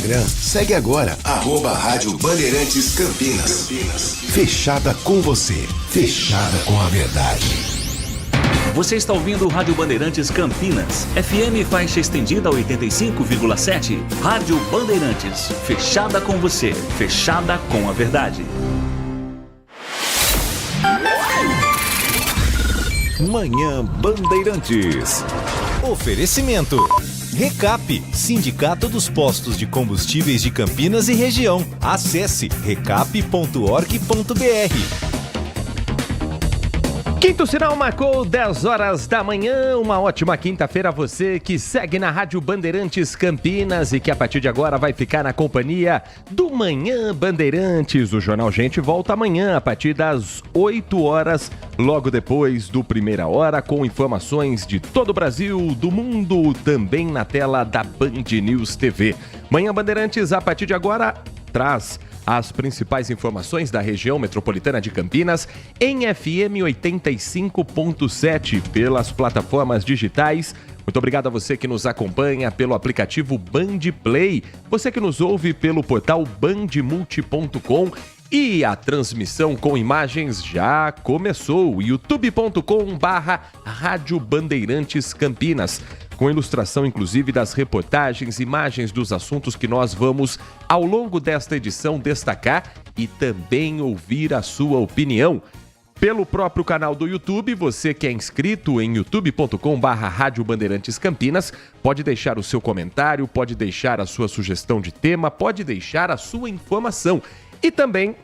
Instagram. Segue agora, @Rádio Bandeirantes Campinas. Fechada com você, fechada com a verdade. Você está ouvindo o Rádio Bandeirantes Campinas, FM faixa estendida 85,7. Rádio Bandeirantes, fechada com você, fechada com a verdade. Manhã Bandeirantes. Oferecimento. Recap, Sindicato dos Postos de Combustíveis de Campinas e Região. Acesse recap.org.br. Quinto sinal marcou 10 horas da manhã, uma ótima quinta-feira a você que segue na Rádio Bandeirantes Campinas e que a partir de agora vai ficar na companhia do Manhã Bandeirantes. O Jornal Gente volta amanhã a partir das 8 horas, logo depois do Primeira Hora, com informações de todo o Brasil, do mundo, também na tela da Band News TV. Manhã Bandeirantes, a partir de agora, traz as principais informações da região metropolitana de Campinas em FM 85.7 pelas plataformas digitais. Muito obrigado a você que nos acompanha pelo aplicativo Band Play, você que nos ouve pelo portal bandmulti.com. E a transmissão com imagens já começou, youtube.com/Rádio Bandeirantes Campinas, com ilustração inclusive das reportagens, imagens dos assuntos que nós vamos ao longo desta edição destacar e também ouvir a sua opinião. Pelo próprio canal do YouTube, você que é inscrito em youtube.com/Rádio Bandeirantes Campinas, pode deixar o seu comentário, pode deixar a sua sugestão de tema, pode deixar a sua informação. E também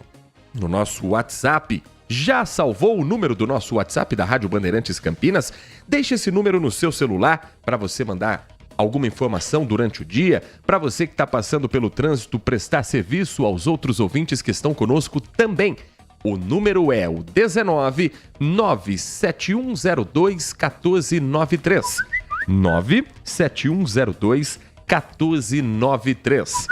no nosso WhatsApp. Já salvou o número do nosso WhatsApp da Rádio Bandeirantes Campinas? Deixe esse número no seu celular para você mandar alguma informação durante o dia, para você que está passando pelo trânsito, prestar serviço aos outros ouvintes que estão conosco também. O número é o 19 97102 1493. 97102 1493.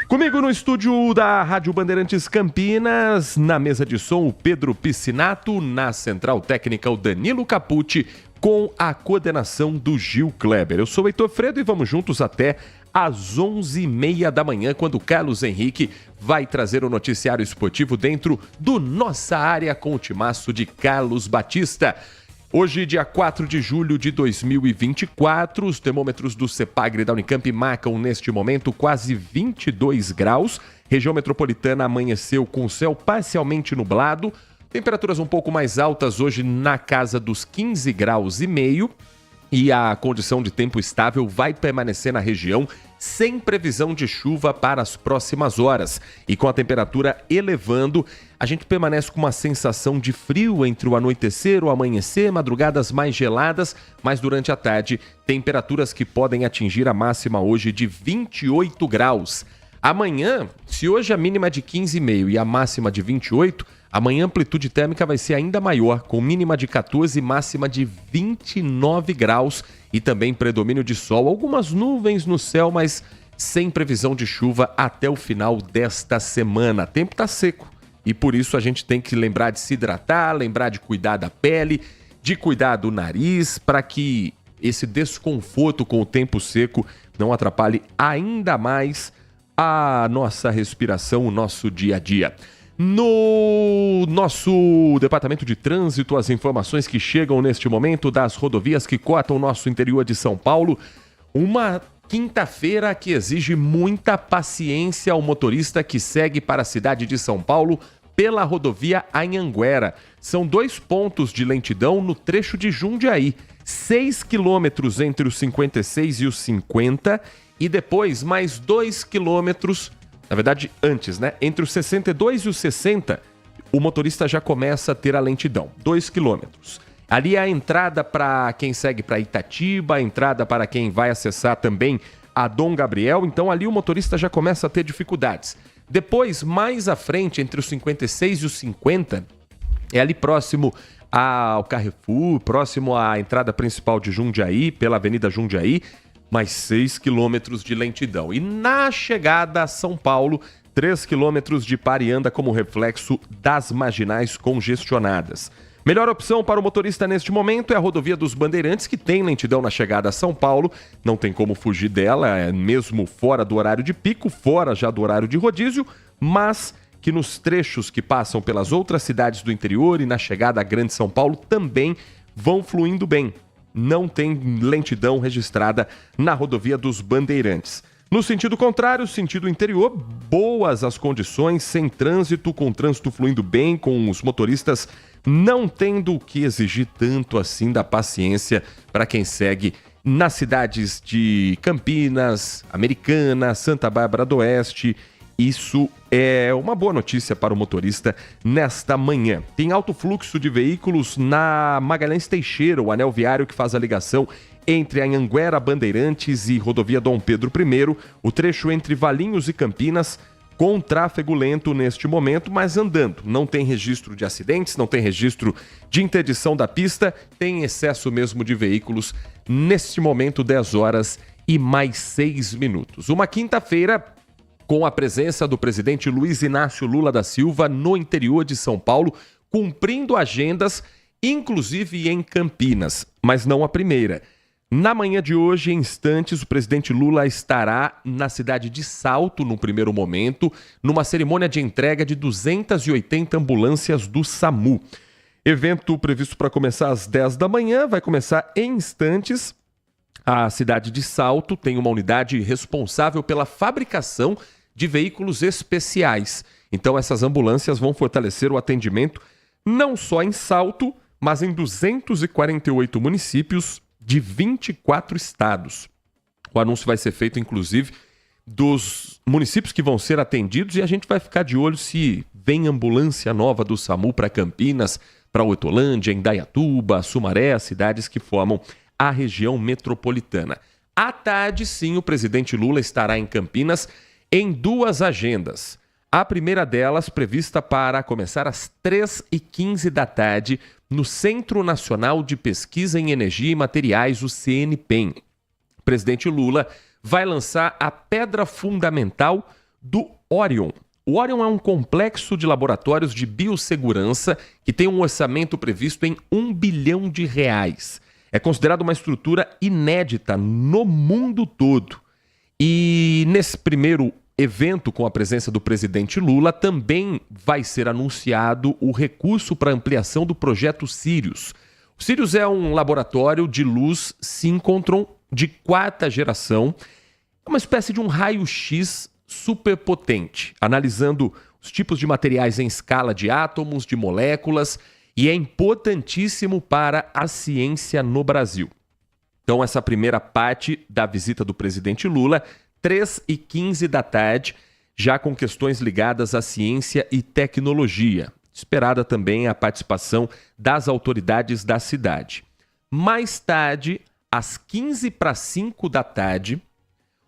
Comigo no estúdio da Rádio Bandeirantes Campinas, na mesa de som, o Pedro Piscinato, na central técnica, o Danilo Capucci, com a coordenação do Gil Kleber. Eu sou o Heitor Fredo e vamos juntos até às 11h30 da manhã, quando o Carlos Henrique vai trazer o noticiário esportivo dentro do Nossa Área com o timaço de Carlos Batista. Hoje, dia 4 de julho de 2024, os termômetros do CEPAGRE da Unicamp marcam neste momento quase 22 graus. Região metropolitana amanheceu com o céu parcialmente nublado. Temperaturas um pouco mais altas hoje na casa dos 15 graus e meio. E a condição de tempo estável vai permanecer na região sem previsão de chuva para as próximas horas. E com a temperatura elevando, a gente permanece com uma sensação de frio entre o anoitecer, o amanhecer, madrugadas mais geladas, mas durante a tarde, temperaturas que podem atingir a máxima hoje de 28 graus. Amanhã, se hoje a mínima é de 15,5 e a máxima de 28, amanhã a amplitude térmica vai ser ainda maior, com mínima de 14 e máxima de 29 graus e também predomínio de sol. Algumas nuvens no céu, mas sem previsão de chuva até o final desta semana. O tempo está seco e por isso a gente tem que lembrar de se hidratar, lembrar de cuidar da pele, de cuidar do nariz, para que esse desconforto com o tempo seco não atrapalhe ainda mais a nossa respiração, o nosso dia a dia. No nosso departamento de trânsito, as informações que chegam neste momento das rodovias que cortam o nosso interior de São Paulo. Uma quinta-feira que exige muita paciência ao motorista que segue para a cidade de São Paulo pela rodovia Anhanguera. São 2 pontos de lentidão no trecho de Jundiaí. 6 quilômetros entre os 56 e os 50 e depois mais 2 quilômetros. Na verdade, antes, né? Entre os 62 e os 60, o motorista já começa a ter a lentidão. 2 quilômetros. Ali é a entrada para quem segue para Itatiba, a entrada para quem vai acessar também a Dom Gabriel. Então, ali o motorista já começa a ter dificuldades. Depois, mais à frente, entre os 56 e os 50, é ali próximo ao Carrefour, próximo à entrada principal de Jundiaí, pela Avenida Jundiaí, mais 6 quilômetros de lentidão. E na chegada a São Paulo, 3 quilômetros de pare e anda como reflexo das marginais congestionadas. Melhor opção para o motorista neste momento é a rodovia dos Bandeirantes, que tem lentidão na chegada a São Paulo, não tem como fugir dela, mesmo fora do horário de pico, fora já do horário de rodízio, mas que nos trechos que passam pelas outras cidades do interior e na chegada à Grande São Paulo também vão fluindo bem. Não tem lentidão registrada na rodovia dos Bandeirantes. No sentido contrário, sentido interior, boas as condições, sem trânsito, com o trânsito fluindo bem, com os motoristas não tendo que exigir tanto assim da paciência para quem segue nas cidades de Campinas, Americana, Santa Bárbara do Oeste. Isso é uma boa notícia para o motorista nesta manhã. Tem alto fluxo de veículos na Magalhães Teixeira, o anel viário que faz a ligação entre a Anhanguera, Bandeirantes e rodovia Dom Pedro I, o trecho entre Valinhos e Campinas, com tráfego lento neste momento, mas andando. Não tem registro de acidentes, não tem registro de interdição da pista, tem excesso mesmo de veículos neste momento, 10 horas e mais 6 minutos. Uma quinta-feira com a presença do presidente Luiz Inácio Lula da Silva no interior de São Paulo, cumprindo agendas, inclusive em Campinas, mas não a primeira. Na manhã de hoje, em instantes, o presidente Lula estará na cidade de Salto, no primeiro momento, numa cerimônia de entrega de 280 ambulâncias do SAMU. Evento previsto para começar às 10 da manhã, vai começar em instantes. A cidade de Salto tem uma unidade responsável pela fabricação de veículos especiais. Então, essas ambulâncias vão fortalecer o atendimento não só em Salto, mas em 248 municípios de 24 estados. O anúncio vai ser feito, inclusive, dos municípios que vão ser atendidos e a gente vai ficar de olho se vem ambulância nova do SAMU para Campinas, para Hortolândia, Indaiatuba, Sumaré, as cidades que formam a região metropolitana. À tarde, sim, o presidente Lula estará em Campinas em duas agendas. A primeira delas prevista para começar às 3h15 da tarde no Centro Nacional de Pesquisa em Energia e Materiais, o CNPEM. O presidente Lula vai lançar a pedra fundamental do Orion. O Orion é um complexo de laboratórios de biossegurança que tem um orçamento previsto em R$1 bilhão. É considerado uma estrutura inédita no mundo todo. E nesse primeiro evento, com a presença do presidente Lula, também vai ser anunciado o recurso para ampliação do projeto Sirius. O Sirius é um laboratório de luz síncrotron de 4ª geração, é uma espécie de um raio-x superpotente, analisando os tipos de materiais em escala de átomos, de moléculas, e é importantíssimo para a ciência no Brasil. Então, essa primeira parte da visita do presidente Lula, 3h15 da tarde, já com questões ligadas à ciência e tecnologia. Esperada também a participação das autoridades da cidade. Mais tarde, às 4:45 da tarde,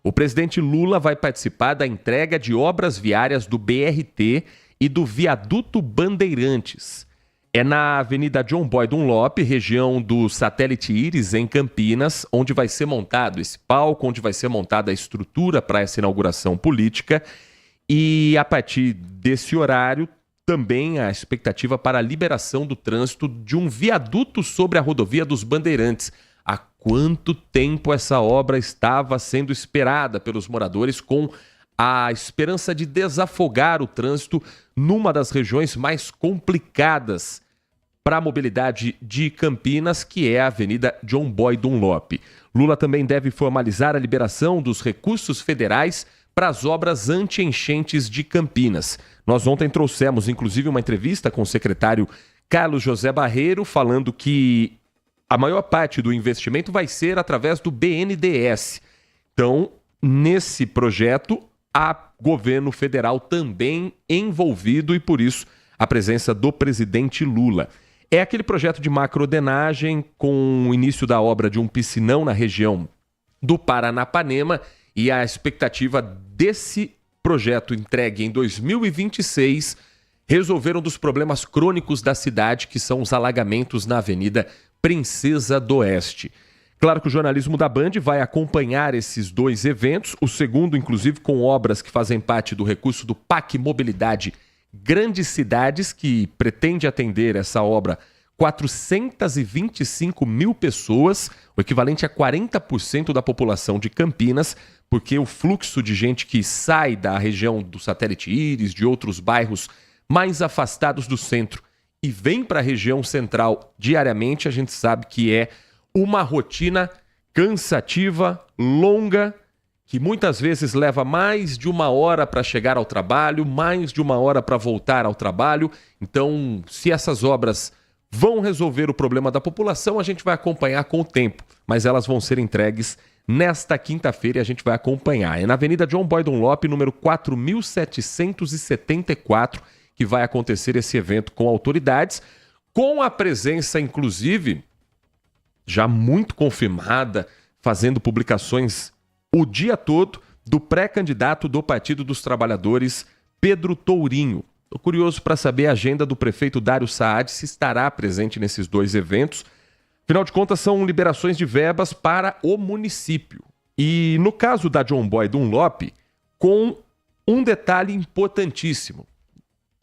o presidente Lula vai participar da entrega de obras viárias do BRT e do viaduto Bandeirantes. É na Avenida John Boy Dunlop, região do Satélite Íris, em Campinas, onde vai ser montado esse palco, onde vai ser montada a estrutura para essa inauguração política. E a partir desse horário, também a expectativa para a liberação do trânsito de um viaduto sobre a rodovia dos Bandeirantes. Há quanto tempo essa obra estava sendo esperada pelos moradores, com a esperança de desafogar o trânsito numa das regiões mais complicadas para a mobilidade de Campinas, que é a Avenida John Boy Dunlop. Lula também deve formalizar a liberação dos recursos federais para as obras anti-enchentes de Campinas. Nós ontem trouxemos, inclusive, uma entrevista com o secretário Carlos José Barreiro, falando que a maior parte do investimento vai ser através do BNDES. Então, nesse projeto, há governo federal também envolvido e, por isso, a presença do presidente Lula. É aquele projeto de macrodenagem com o início da obra de um piscinão na região do Paranapanema, e a expectativa desse projeto entregue em 2026 resolver um dos problemas crônicos da cidade, que são os alagamentos na Avenida Princesa do Oeste. Claro que o jornalismo da Band vai acompanhar esses dois eventos, o segundo, inclusive, com obras que fazem parte do recurso do PAC Mobilidade Grandes Cidades, que pretende atender essa obra 425 mil pessoas, o equivalente a 40% da população de Campinas, porque o fluxo de gente que sai da região do Satélite Íris, de outros bairros mais afastados do centro e vem para a região central diariamente, a gente sabe que é uma rotina cansativa, longa, que muitas vezes leva mais de 1 hora para chegar ao trabalho, mais de 1 hora para voltar ao trabalho. Então, se essas obras vão resolver o problema da população, a gente vai acompanhar com o tempo, mas elas vão ser entregues nesta quinta-feira e a gente vai acompanhar. É na Avenida John Boy Dunlop, número 4774, que vai acontecer esse evento com autoridades, com a presença, inclusive, já muito confirmada, fazendo publicações o dia todo, do pré-candidato do Partido dos Trabalhadores, Pedro Tourinho. Estou curioso para saber a agenda do prefeito Dário Saad, se estará presente nesses 2 eventos. Afinal de contas, são liberações de verbas para o município. E no caso da John Boy Dunlop, com um detalhe importantíssimo.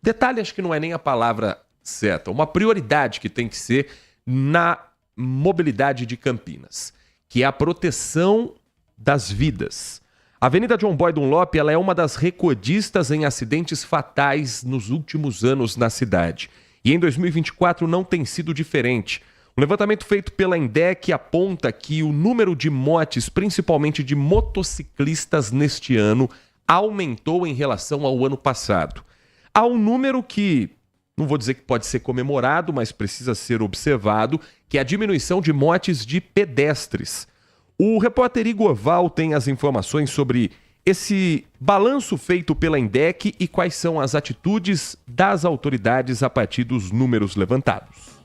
Detalhe acho que não é nem a palavra certa, uma prioridade que tem que ser na mobilidade de Campinas, que é a proteção das vidas. A Avenida John Boy Dunlop, ela é uma das recordistas em acidentes fatais nos últimos anos na cidade. E em 2024 não tem sido diferente. Um levantamento feito pela INDEC aponta que o número de mortes, principalmente de motociclistas neste ano, aumentou em relação ao ano passado. Há um número que, não vou dizer que pode ser comemorado, mas precisa ser observado, que é a diminuição de mortes de pedestres. O repórter Igor Val tem as informações sobre esse balanço feito pela INDEC e quais são as atitudes das autoridades a partir dos números levantados.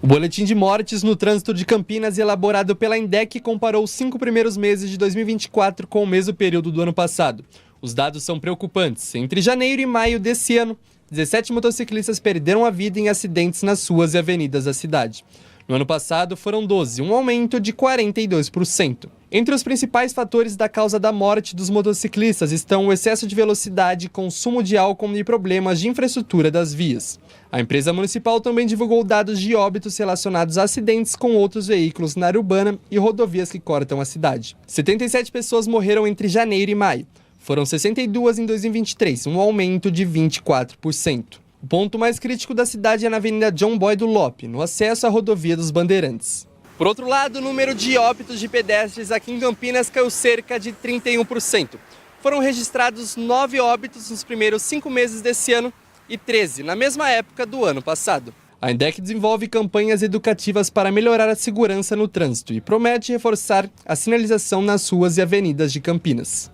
O boletim de mortes no trânsito de Campinas, elaborado pela INDEC, comparou os 5 primeiros meses de 2024 com o mesmo período do ano passado. Os dados são preocupantes. Entre janeiro e maio desse ano, 17 motociclistas perderam a vida em acidentes nas ruas e avenidas da cidade. No ano passado, foram 12, um aumento de 42%. Entre os principais fatores da causa da morte dos motociclistas estão o excesso de velocidade, consumo de álcool e problemas de infraestrutura das vias. A empresa municipal também divulgou dados de óbitos relacionados a acidentes com outros veículos na área urbana e rodovias que cortam a cidade. 77 pessoas morreram entre janeiro e maio. Foram 62 em 2023, um aumento de 24%. O ponto mais crítico da cidade é na Avenida John Boy Dunlop, no acesso à rodovia dos Bandeirantes. Por outro lado, o número de óbitos de pedestres aqui em Campinas caiu cerca de 31%. Foram registrados 9 óbitos nos primeiros 5 meses desse ano e 13 na mesma época do ano passado. A INDEC desenvolve campanhas educativas para melhorar a segurança no trânsito e promete reforçar a sinalização nas ruas e avenidas de Campinas.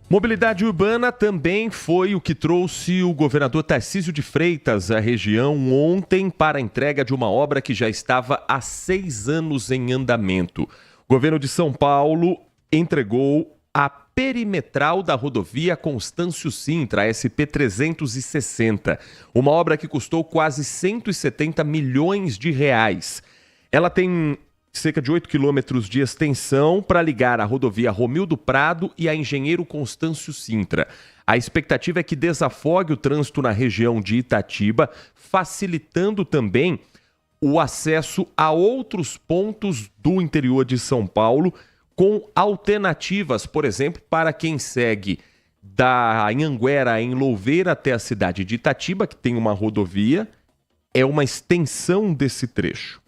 Mobilidade urbana também foi o que trouxe o governador Tarcísio de Freitas à região ontem para a entrega de uma obra que já estava há 6 anos em andamento. O governo de São Paulo entregou a perimetral da rodovia Constâncio Sintra, a SP-360, uma obra que custou quase 170 milhões de reais. Ela tem cerca de 8 quilômetros de extensão para ligar a rodovia Romildo Prado e a Engenheiro Constâncio Sintra. A expectativa é que desafogue o trânsito na região de Itatiba, facilitando também o acesso a outros pontos do interior de São Paulo, com alternativas, por exemplo, para quem segue da Anhanguera em Louveira até a cidade de Itatiba, que tem uma rodovia, é uma extensão desse trecho.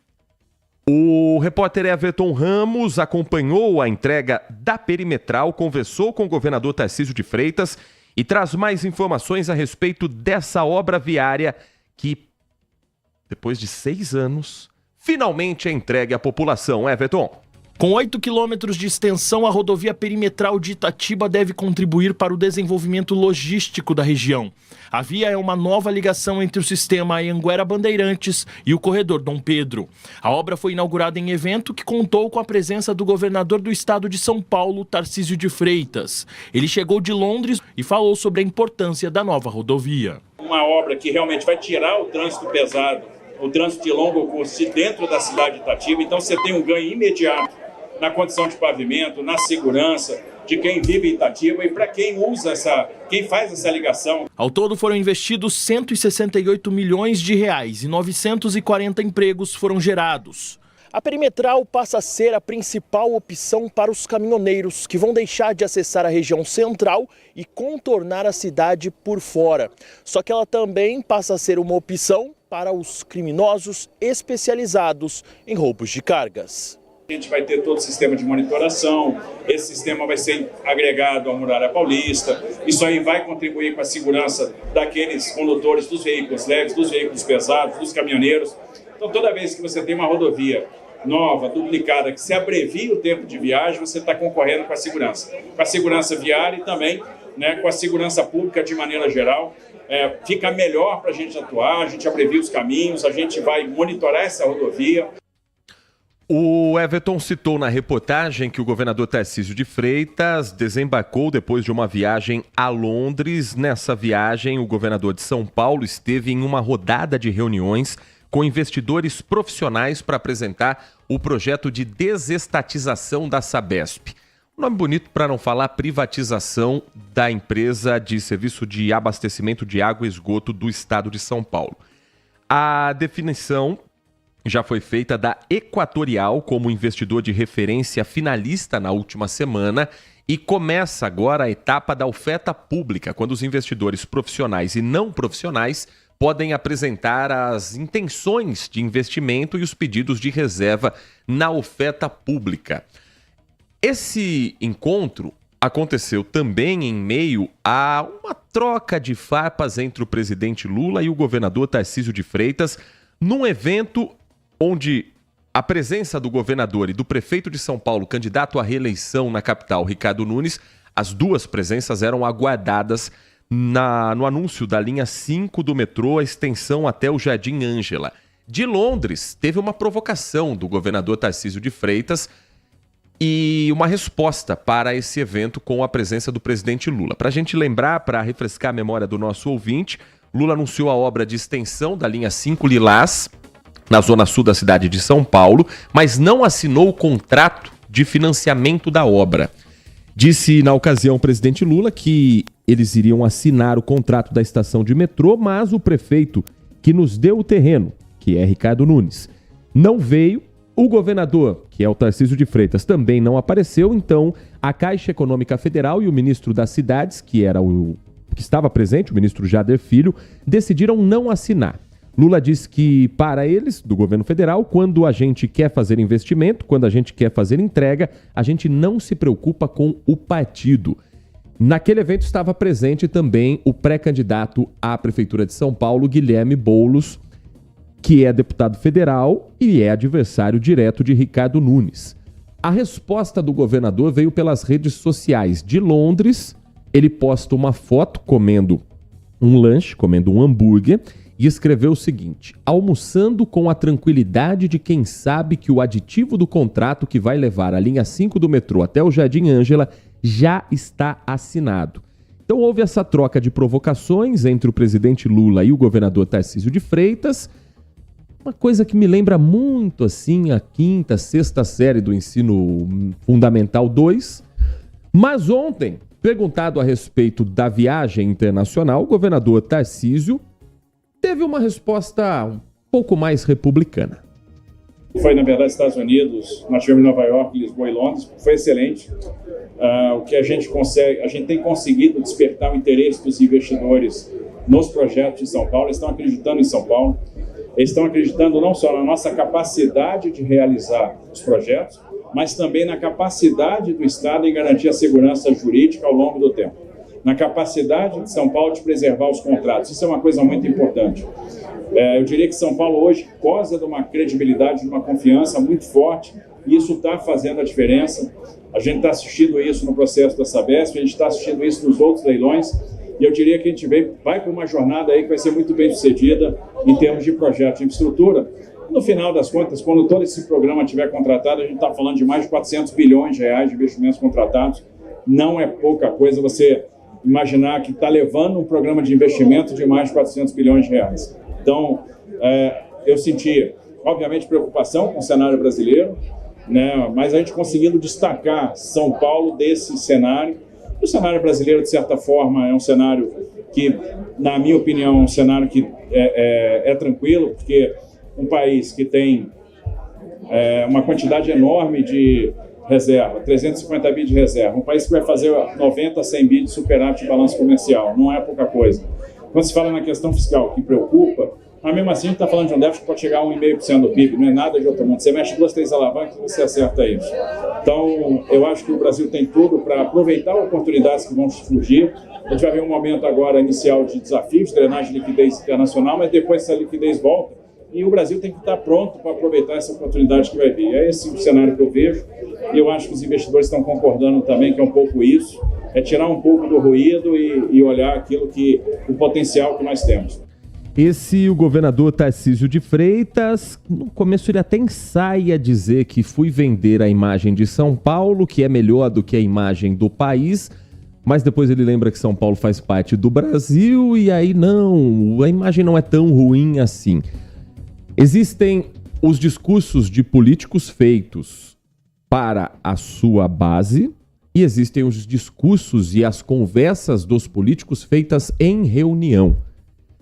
O repórter Everton Ramos acompanhou a entrega da perimetral, conversou com o governador Tarcísio de Freitas e traz mais informações a respeito dessa obra viária que, depois de 6 anos, finalmente é entregue à população. Everton. Com 8 quilômetros de extensão, a rodovia perimetral de Itatiba deve contribuir para o desenvolvimento logístico da região. A via é uma nova ligação entre o sistema Anhanguera-Bandeirantes e o corredor Dom Pedro. A obra foi inaugurada em evento que contou com a presença do governador do estado de São Paulo, Tarcísio de Freitas. Ele chegou de Londres e falou sobre a importância da nova rodovia. Uma obra que realmente vai tirar o trânsito pesado, o trânsito de longo curso de dentro da cidade de Itatiba. Então você tem um ganho imediato na condição de pavimento, na segurança, de quem vive em Itatiba e para quem quem faz essa ligação. Ao todo foram investidos 168 milhões de reais e 940 empregos foram gerados. A perimetral passa a ser a principal opção para os caminhoneiros, que vão deixar de acessar a região central e contornar a cidade por fora. Só que ela também passa a ser uma opção para os criminosos especializados em roubos de cargas. A gente vai ter todo o sistema de monitoração, esse sistema vai ser agregado à Muralha Paulista, isso aí vai contribuir com a segurança daqueles condutores dos veículos leves, dos veículos pesados, dos caminhoneiros. Então toda vez que você tem uma rodovia nova, duplicada, que se abrevia o tempo de viagem, você está concorrendo com a segurança viária e também, né, com a segurança pública de maneira geral. Fica melhor para a gente atuar, a gente abrevia os caminhos, a gente vai monitorar essa rodovia. O Everton citou na reportagem que o governador Tarcísio de Freitas desembarcou depois de uma viagem a Londres. Nessa viagem, o governador de São Paulo esteve em uma rodada de reuniões com investidores profissionais para apresentar o projeto de desestatização da Sabesp. Um nome bonito para não falar privatização da empresa de serviço de abastecimento de água e esgoto do estado de São Paulo. A definição já foi feita da Equatorial como investidor de referência finalista na última semana e começa agora a etapa da oferta pública, quando os investidores profissionais e não profissionais podem apresentar as intenções de investimento e os pedidos de reserva na oferta pública. Esse encontro aconteceu também em meio a uma troca de farpas entre o presidente Lula e o governador Tarcísio de Freitas, num evento onde a presença do governador e do prefeito de São Paulo, candidato à reeleição na capital, Ricardo Nunes, as duas presenças eram aguardadas no anúncio da linha 5 do metrô, a extensão até o Jardim Ângela. De Londres, teve uma provocação do governador Tarcísio de Freitas e uma resposta para esse evento com a presença do presidente Lula. Para a gente lembrar, para refrescar a memória do nosso ouvinte, Lula anunciou a obra de extensão da linha 5 Lilás, na zona sul da cidade de São Paulo, mas não assinou o contrato de financiamento da obra. Disse na ocasião o presidente Lula que eles iriam assinar o contrato da estação de metrô, mas o prefeito que nos deu o terreno, que é Ricardo Nunes, não veio. O governador, que é o Tarcísio de Freitas, também não apareceu. Então, a Caixa Econômica Federal e o ministro das Cidades, que estava presente, o ministro Jader Filho, decidiram não assinar. Lula disse que, para eles, do governo federal, quando a gente quer fazer investimento, quando a gente quer fazer entrega, a gente não se preocupa com o partido. Naquele evento estava presente também o pré-candidato à Prefeitura de São Paulo, Guilherme Boulos, que é deputado federal e é adversário direto de Ricardo Nunes. A resposta do governador veio pelas redes sociais. De Londres, ele posta uma foto comendo um lanche, comendo um hambúrguer, e escreveu o seguinte: almoçando com a tranquilidade de quem sabe que o aditivo do contrato que vai levar a linha 5 do metrô até o Jardim Ângela já está assinado. Então houve essa troca de provocações entre o presidente Lula e o governador Tarcísio de Freitas, uma coisa que me lembra muito assim a 5ª, 6ª série do ensino fundamental 2. Mas ontem, perguntado a respeito da viagem internacional, o governador Tarcísio teve uma resposta um pouco mais republicana. Foi, na verdade, Estados Unidos, nós tivemos em Nova York, Lisboa e Londres, foi excelente. O que a gente tem conseguido despertar o interesse dos investidores nos projetos de São Paulo. Eles estão acreditando em São Paulo, eles estão acreditando não só na nossa capacidade de realizar os projetos, mas também na capacidade do Estado em garantir a segurança jurídica ao longo do tempo, na capacidade de São Paulo de preservar os contratos. Isso é uma coisa muito importante. Eu diria que São Paulo hoje goza de uma credibilidade, de uma confiança muito forte, e isso está fazendo a diferença. A gente está assistindo isso no processo da Sabesp, a gente está assistindo isso nos outros leilões, e eu diria que a gente vai para uma jornada aí que vai ser muito bem sucedida em termos de projeto de infraestrutura. No final das contas, quando todo esse programa estiver contratado, a gente está falando de mais de 400 bilhões de reais de investimentos contratados. Não é pouca coisa você imaginar que está levando um programa de investimento de mais de 400 bilhões de reais. Então, eu senti, obviamente, preocupação com o cenário brasileiro, né? Mas a gente conseguindo destacar São Paulo desse cenário. O cenário brasileiro, de certa forma, é um cenário que, na minha opinião, é um cenário que é tranquilo, porque um país que tem uma quantidade enorme de reserva, 350 bi de reserva, um país que vai fazer 90 a 100 bi de superávit de balanço comercial, não é pouca coisa. Quando se fala na questão fiscal, que preocupa, mas mesmo assim a gente está falando de um déficit que pode chegar a 1,5% do PIB, não é nada de outro mundo. Você mexe 2, 3 alavancas e você acerta isso. Então, eu acho que o Brasil tem tudo para aproveitar oportunidades que vão surgir. A gente vai ver um momento agora inicial de desafios, drenagem de liquidez internacional, mas depois essa liquidez volta e o Brasil tem que estar pronto para aproveitar essa oportunidade que vai vir. É esse o cenário que eu vejo e eu acho que os investidores estão concordando também que é um pouco isso, é tirar um pouco do ruído e olhar aquilo o potencial que nós temos. Esse, o governador Tarcísio de Freitas, no começo ele até ensaia dizer que fui vender a imagem de São Paulo, que é melhor do que a imagem do país, mas depois ele lembra que São Paulo faz parte do Brasil e aí não, a imagem não é tão ruim assim. Existem os discursos de políticos feitos para a sua base e existem os discursos e as conversas dos políticos feitas em reunião.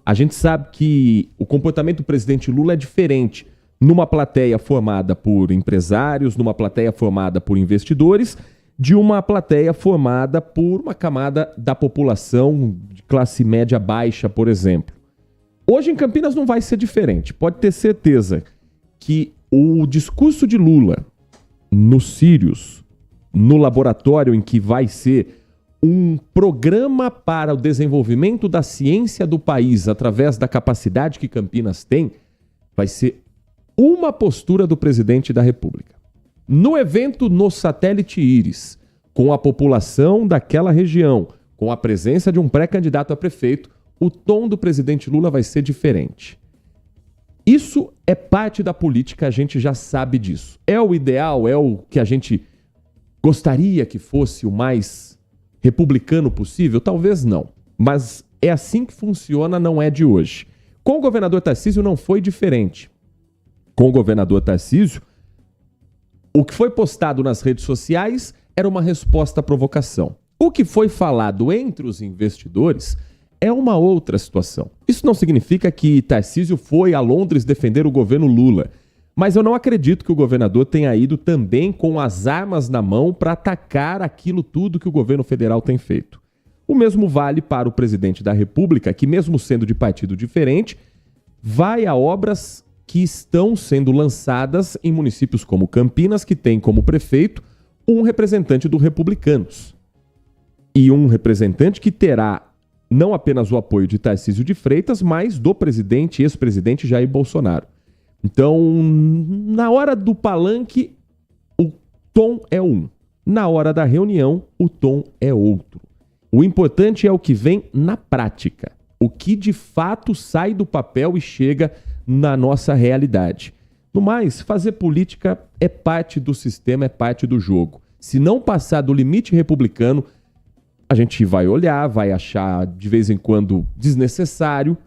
A gente sabe que o comportamento do presidente Lula é diferente numa plateia formada por empresários, numa plateia formada por investidores, de uma plateia formada por uma camada da população de classe média baixa, por exemplo. Hoje em Campinas não vai ser diferente. Pode ter certeza que o discurso de Lula no Sirius, no laboratório em que vai ser um programa para o desenvolvimento da ciência do país através da capacidade que Campinas tem, vai ser uma postura do presidente da República. No evento no Satélite Íris, com a população daquela região, com a presença de um pré-candidato a prefeito, o tom do presidente Lula vai ser diferente. Isso é parte da política, a gente já sabe disso. É o ideal, é o que a gente gostaria que fosse o mais republicano possível? Talvez não. Mas é assim que funciona, não é de hoje. Com o governador Tarcísio não foi diferente. Com o governador Tarcísio, o que foi postado nas redes sociais era uma resposta à provocação. O que foi falado entre os investidores é uma outra situação. Isso não significa que Tarcísio foi a Londres defender o governo Lula. Mas eu não acredito que o governador tenha ido também com as armas na mão para atacar aquilo tudo que o governo federal tem feito. O mesmo vale para o presidente da República, que mesmo sendo de partido diferente, vai a obras que estão sendo lançadas em municípios como Campinas, que tem como prefeito um representante do Republicanos. E um representante que terá não apenas o apoio de Tarcísio de Freitas, mas do presidente e ex-presidente Jair Bolsonaro. Então, na hora do palanque, o tom é um. Na hora da reunião, o tom é outro. O importante é o que vem na prática. O que de fato sai do papel e chega na nossa realidade. No mais, fazer política é parte do sistema, é parte do jogo. Se não passar do limite republicano, a gente vai olhar, vai achar de vez em quando desnecessário,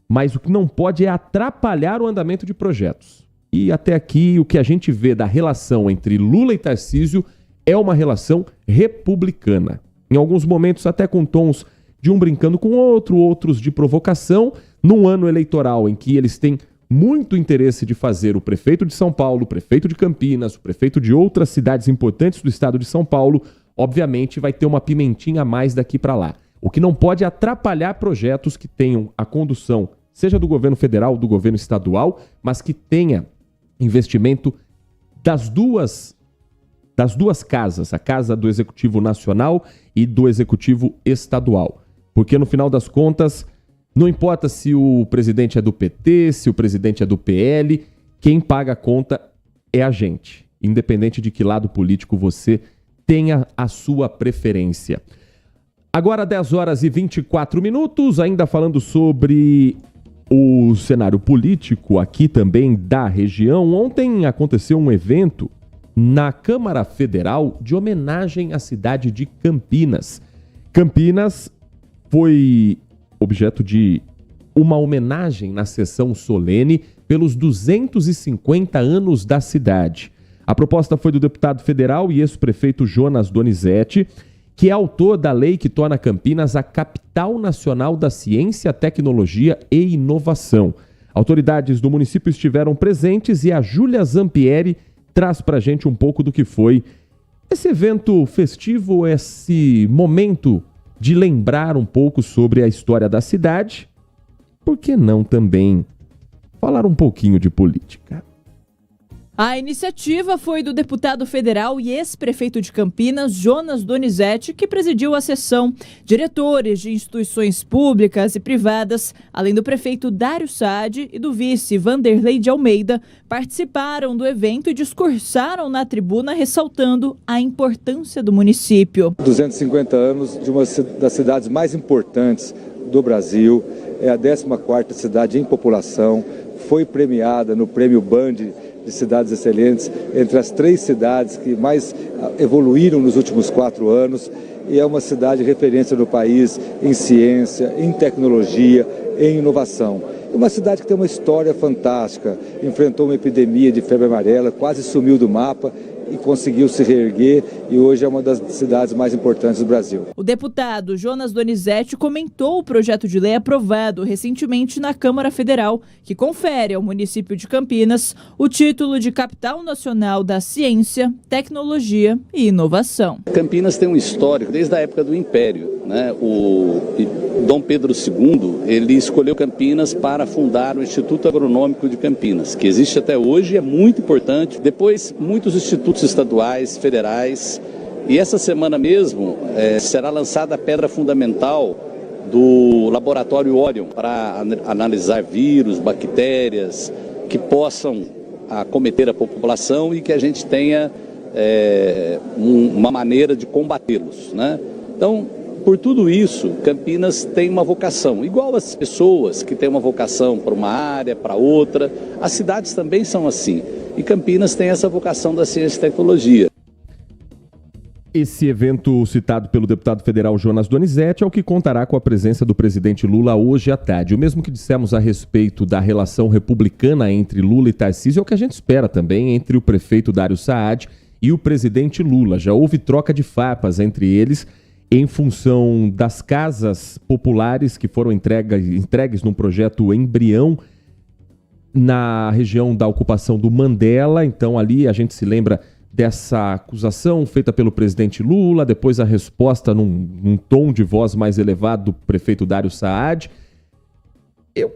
mas o que não pode é atrapalhar o andamento de projetos. E até aqui o que a gente vê da relação entre Lula e Tarcísio é uma relação republicana. Em alguns momentos até com tons de um brincando com o outro, outros de provocação, num ano eleitoral em que eles têm muito interesse de fazer o prefeito de São Paulo, o prefeito de Campinas, o prefeito de outras cidades importantes do estado de São Paulo, obviamente vai ter uma pimentinha a mais daqui para lá. O que não pode é atrapalhar projetos que tenham a condução, seja do governo federal ou do governo estadual, mas que tenha investimento das duas casas, a casa do Executivo Nacional e do Executivo Estadual. Porque no final das contas, não importa se o presidente é do PT, se o presidente é do PL, quem paga a conta é a gente, independente de que lado político você tenha a sua preferência. Agora 10 horas e 24 minutos, ainda falando sobre o cenário político aqui também da região. Ontem aconteceu um evento na Câmara Federal de homenagem à cidade de Campinas. Campinas foi objeto de uma homenagem na sessão solene pelos 250 anos da cidade. A proposta foi do deputado federal e ex-prefeito Jonas Donizete, que é autor da lei que torna Campinas a capital nacional da ciência, tecnologia e inovação. Autoridades do município estiveram presentes e a Júlia Zampieri traz pra gente um pouco do que foi esse evento festivo, esse momento de lembrar um pouco sobre a história da cidade. Por que não também falar um pouquinho de política? A iniciativa foi do deputado federal e ex-prefeito de Campinas, Jonas Donizete, que presidiu a sessão. Diretores de instituições públicas e privadas, além do prefeito Dário Saad e do vice Vanderlei de Almeida, participaram do evento e discursaram na tribuna, ressaltando a importância do município. 250 anos de uma das cidades mais importantes do Brasil, é a 14ª cidade em população, foi premiada no Prêmio Band de Cidades Excelentes, entre as 3 cidades que mais evoluíram nos últimos 4 anos, e é uma cidade referência no país em ciência, em tecnologia, em inovação. É uma cidade que tem uma história fantástica, enfrentou uma epidemia de febre amarela, quase sumiu do mapa e conseguiu se reerguer, e hoje é uma das cidades mais importantes do Brasil. O deputado Jonas Donizete comentou o projeto de lei aprovado recentemente na Câmara Federal, que confere ao município de Campinas o título de Capital Nacional da Ciência, Tecnologia e Inovação. Campinas tem um histórico desde a época do Império, né? O Dom Pedro II, ele escolheu Campinas para fundar o Instituto Agronômico de Campinas, que existe até hoje e é muito importante. Depois, muitos institutos estaduais, federais, e essa semana mesmo será lançada a pedra fundamental do laboratório Orion para analisar vírus, bactérias que possam acometer a população e que a gente tenha uma maneira de combatê-los, né? Então, por tudo isso, Campinas tem uma vocação, igual as pessoas que têm uma vocação para uma área, para outra, as cidades também são assim. E Campinas tem essa vocação da ciência e tecnologia. Esse evento citado pelo deputado federal Jonas Donizete é o que contará com a presença do presidente Lula hoje à tarde. O mesmo que dissemos a respeito da relação republicana entre Lula e Tarcísio é o que a gente espera também entre o prefeito Dário Saad e o presidente Lula. Já houve troca de farpas entre eles em função das casas populares que foram entregues num projeto embrião na região da ocupação do Mandela. Então ali a gente se lembra dessa acusação feita pelo presidente Lula, depois a resposta num tom de voz mais elevado do prefeito Dário Saad. Eu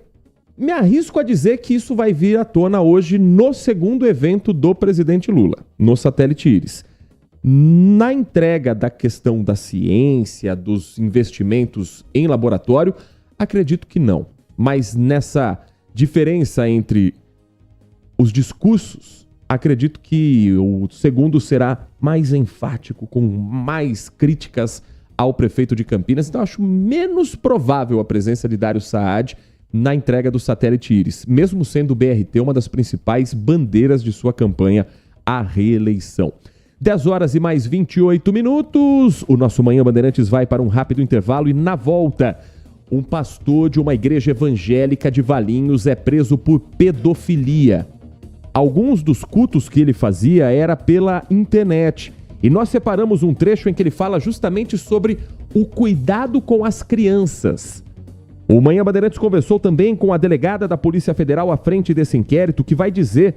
me arrisco a dizer que isso vai vir à tona hoje no segundo evento do presidente Lula, no Satélite Íris. Na entrega da questão da ciência, dos investimentos em laboratório, acredito que não. Mas nessa diferença entre os discursos, acredito que o segundo será mais enfático, com mais críticas ao prefeito de Campinas. Então, acho menos provável a presença de Dário Saad na entrega do Satélite Íris, mesmo sendo o BRT uma das principais bandeiras de sua campanha à reeleição. 10 horas e mais 28 minutos. O nosso Manhã Bandeirantes vai para um rápido intervalo e na volta, um pastor de uma igreja evangélica de Valinhos é preso por pedofilia. Alguns dos cultos que ele fazia era pela internet. E nós separamos um trecho em que ele fala justamente sobre o cuidado com as crianças. O Manhã Bandeirantes conversou também com a delegada da Polícia Federal à frente desse inquérito, que vai dizer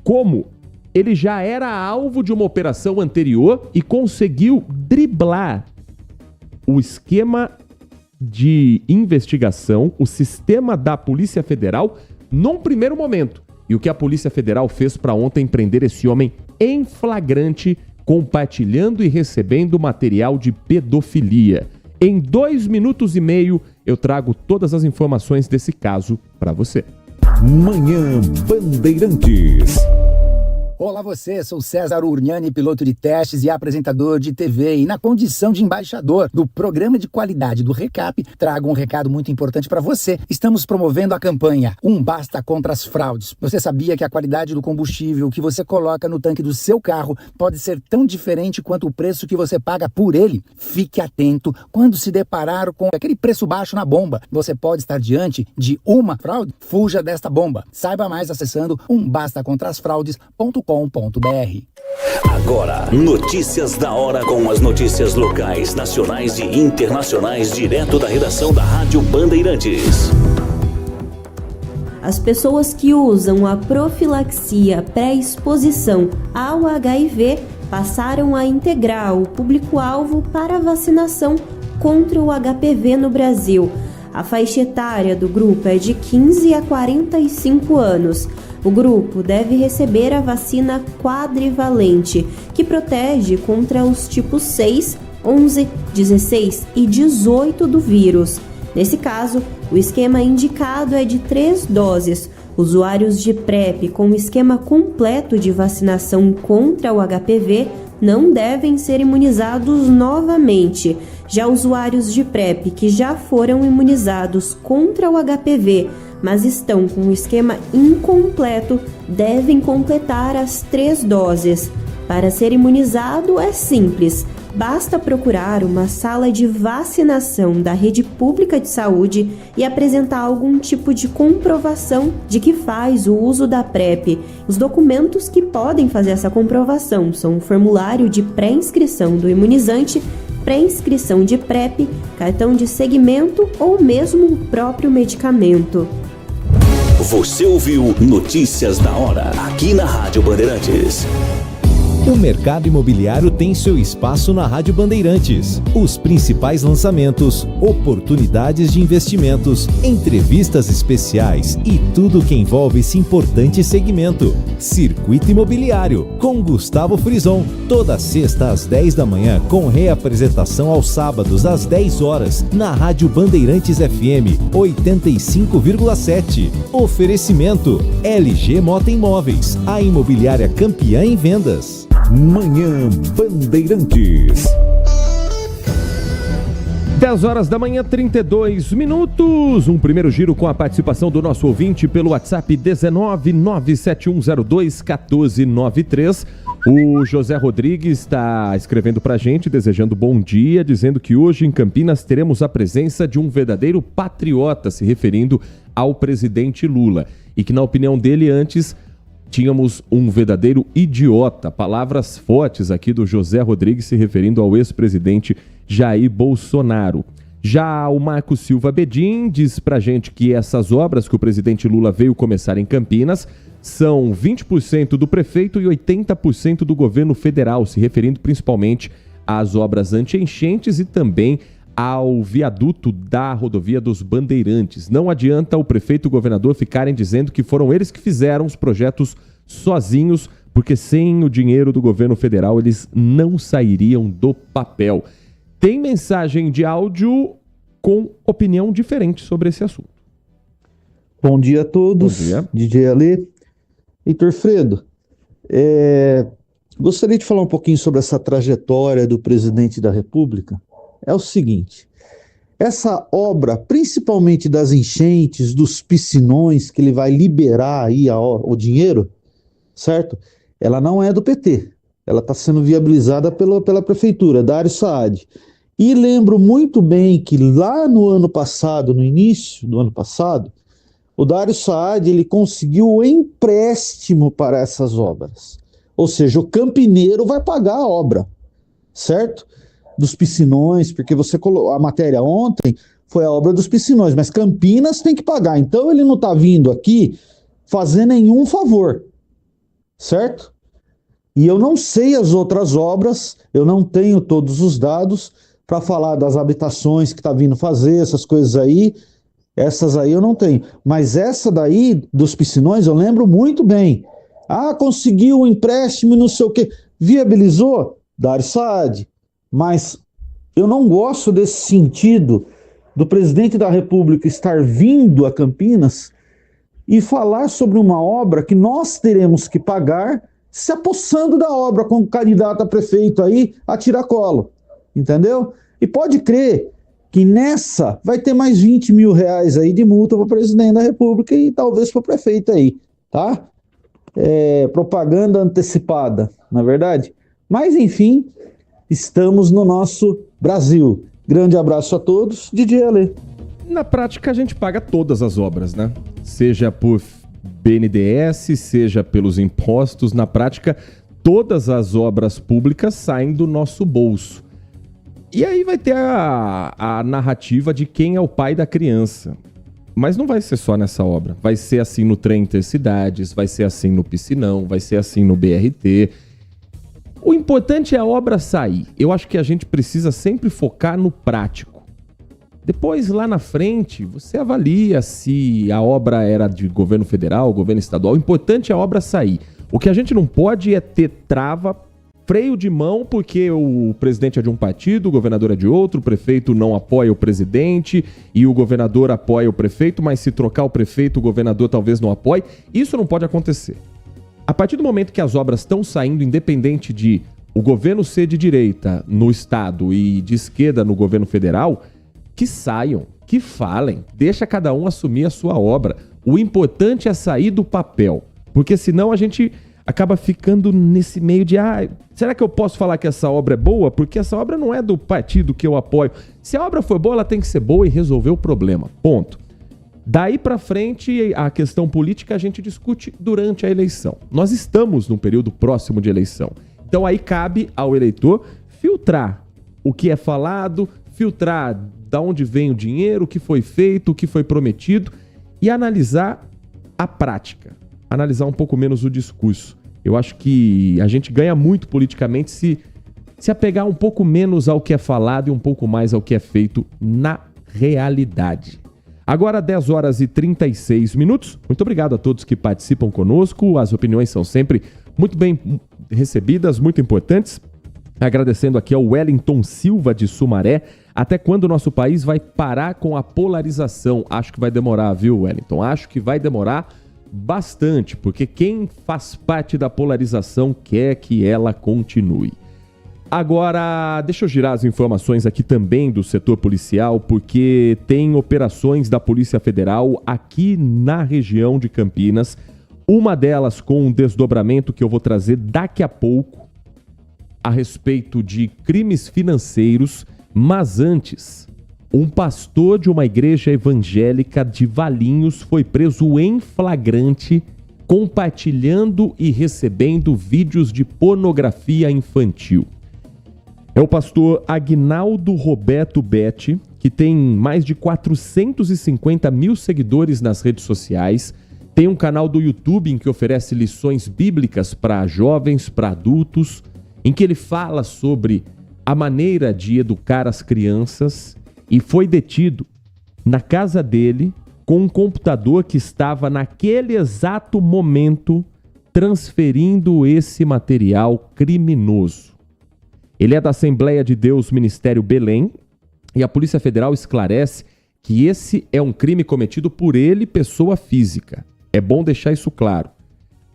como ele já era alvo de uma operação anterior e conseguiu driblar o esquema de investigação, o sistema da Polícia Federal, num primeiro momento. E o que a Polícia Federal fez para ontem prender esse homem em flagrante, compartilhando e recebendo material de pedofilia. Em 2 minutos e meio, eu trago todas as informações desse caso para você. Manhã Bandeirantes. Olá você, sou César Urniani, piloto de testes e apresentador de TV, e na condição de embaixador do programa de qualidade do Recap, trago um recado muito importante para você. Estamos promovendo a campanha Um Basta contra as Fraudes. Você sabia que a qualidade do combustível que você coloca no tanque do seu carro pode ser tão diferente quanto o preço que você paga por ele? Fique atento quando se deparar com aquele preço baixo na bomba. Você pode estar diante de uma fraude? Fuja desta bomba. Saiba mais acessando umbastacontrasfraudes.com.br. Agora, notícias da hora com as notícias locais, nacionais e internacionais, direto da redação da Rádio Bandeirantes. As pessoas que usam a profilaxia pré-exposição ao HIV passaram a integrar o público-alvo para a vacinação contra o HPV no Brasil. A faixa etária do grupo é de 15 a 45 anos. O grupo deve receber a vacina quadrivalente, que protege contra os tipos 6, 11, 16 e 18 do vírus. Nesse caso, o esquema indicado é de 3 doses. Usuários de PrEP com esquema completo de vacinação contra o HPV não devem ser imunizados novamente. Já usuários de PrEP que já foram imunizados contra o HPV, mas estão com o esquema incompleto, devem completar as 3 doses. Para ser imunizado é simples. Basta procurar uma sala de vacinação da rede pública de saúde e apresentar algum tipo de comprovação de que faz o uso da PrEP. Os documentos que podem fazer essa comprovação são o formulário de pré-inscrição do imunizante, pré-inscrição de PrEP, cartão de segmento ou mesmo o próprio medicamento. Você ouviu Notícias da Hora, aqui na Rádio Bandeirantes. O mercado imobiliário tem seu espaço na Rádio Bandeirantes. Os principais lançamentos, oportunidades de investimentos, entrevistas especiais e tudo que envolve esse importante segmento. Circuito Imobiliário, com Gustavo Frison, toda sexta às 10 da manhã, com reapresentação aos sábados às 10 horas, na Rádio Bandeirantes FM 85,7. Oferecimento LG Mota Imóveis, a imobiliária campeã em vendas. Manhã Bandeirantes. 10 horas da manhã, 32 minutos. Um primeiro giro com a participação do nosso ouvinte pelo WhatsApp 19971021493. O José Rodrigues está escrevendo pra gente, desejando bom dia, dizendo que hoje em Campinas teremos a presença de um verdadeiro patriota, se referindo ao presidente Lula. E que, na opinião dele, antes tínhamos um verdadeiro idiota. Palavras fortes aqui do José Rodrigues se referindo ao ex-presidente Jair Bolsonaro. Já o Marco Silva Bedin diz pra gente que essas obras que o presidente Lula veio começar em Campinas são 20% do prefeito e 80% do governo federal, se referindo principalmente às obras anti-enchentes e também ao viaduto da rodovia dos Bandeirantes. Não adianta o prefeito e o governador ficarem dizendo que foram eles que fizeram os projetos sozinhos, porque sem o dinheiro do governo federal eles não sairiam do papel. Tem mensagem de áudio com opinião diferente sobre esse assunto. Bom dia a todos. Bom dia. DJ Alê. Heitor Fredo, gostaria de falar um pouquinho sobre essa trajetória do presidente da República. É o seguinte, essa obra, principalmente das enchentes, dos piscinões, que ele vai liberar aí o dinheiro, certo? Ela não é do PT, ela está sendo viabilizada pela prefeitura, Dário Saad. E lembro muito bem que lá no ano passado, no início do ano passado, o Dário Saad, ele conseguiu o empréstimo para essas obras. Ou seja, o campineiro vai pagar a obra, certo? Dos piscinões, porque você colocou a matéria ontem, foi a obra dos piscinões, mas Campinas tem que pagar. Então ele não está vindo aqui fazer nenhum favor, certo? E eu não sei as outras obras, eu não tenho todos os dados para falar das habitações que está vindo fazer, essas coisas aí, essas aí eu não tenho. Mas essa daí, dos piscinões, eu lembro muito bem. Ah, conseguiu um empréstimo e não sei o quê. Viabilizou? Dário Saad. Mas eu não gosto desse sentido do presidente da República estar vindo a Campinas e falar sobre uma obra que nós teremos que pagar, se apossando da obra como candidato a prefeito aí a tiracolo, entendeu? E pode crer que nessa vai ter mais 20 mil reais aí de multa para o presidente da República e talvez para o prefeito aí, tá? Propaganda antecipada, na verdade. Mas enfim, estamos no nosso Brasil. Grande abraço a todos, DJ Alê. Na prática, a gente paga todas as obras, né? Seja por BNDES, seja pelos impostos, na prática, todas as obras públicas saem do nosso bolso. E aí vai ter a narrativa de quem é o pai da criança. Mas não vai ser só nessa obra. Vai ser assim no trem Intercidades, vai ser assim no Piscinão, vai ser assim no BRT. O importante é a obra sair. Eu acho que a gente precisa sempre focar no prático. Depois, lá na frente, você avalia se a obra era de governo federal, governo estadual. O importante é a obra sair. O que a gente não pode é ter trava, freio de mão, porque o presidente é de um partido, o governador é de outro, o prefeito não apoia o presidente e o governador apoia o prefeito, mas se trocar o prefeito, o governador talvez não apoie. Isso não pode acontecer. A partir do momento que as obras estão saindo, independente de o governo ser de direita no estado e de esquerda no governo federal, que saiam, que falem, deixa cada um assumir a sua obra. O importante é sair do papel, porque senão a gente acaba ficando nesse meio de será que eu posso falar que essa obra é boa? Porque essa obra não é do partido que eu apoio. Se a obra for boa, ela tem que ser boa e resolver o problema. Ponto. Daí para frente, a questão política a gente discute durante a eleição. Nós estamos num período próximo de eleição. Então aí cabe ao eleitor filtrar o que é falado, filtrar da onde vem o dinheiro, o que foi feito, o que foi prometido e analisar a prática. Analisar um pouco menos o discurso. Eu acho que a gente ganha muito politicamente se apegar um pouco menos ao que é falado e um pouco mais ao que é feito na realidade. Agora, 10 horas e 36 minutos. Muito obrigado a todos que participam conosco. As opiniões são sempre muito bem recebidas, muito importantes. Agradecendo aqui ao Wellington Silva de Sumaré. Até quando o nosso país vai parar com a polarização? Acho que vai demorar, viu, Wellington? Acho que vai demorar bastante, porque quem faz parte da polarização quer que ela continue. Agora, deixa eu girar as informações aqui também do setor policial, porque tem operações da Polícia Federal aqui na região de Campinas. Uma delas com um desdobramento que eu vou trazer daqui a pouco a respeito de crimes financeiros, mas antes, um pastor de uma igreja evangélica de Valinhos foi preso em flagrante, compartilhando e recebendo vídeos de pornografia infantil. É o pastor Aguinaldo Roberto Betti, que tem mais de 450 mil seguidores nas redes sociais, tem um canal do YouTube em que oferece lições bíblicas para jovens, para adultos, em que ele fala sobre a maneira de educar as crianças, e foi detido na casa dele com um computador que estava naquele exato momento transferindo esse material criminoso. Ele é da Assembleia de Deus Ministério Belém e a Polícia Federal esclarece que esse é um crime cometido por ele, pessoa física. É bom deixar isso claro.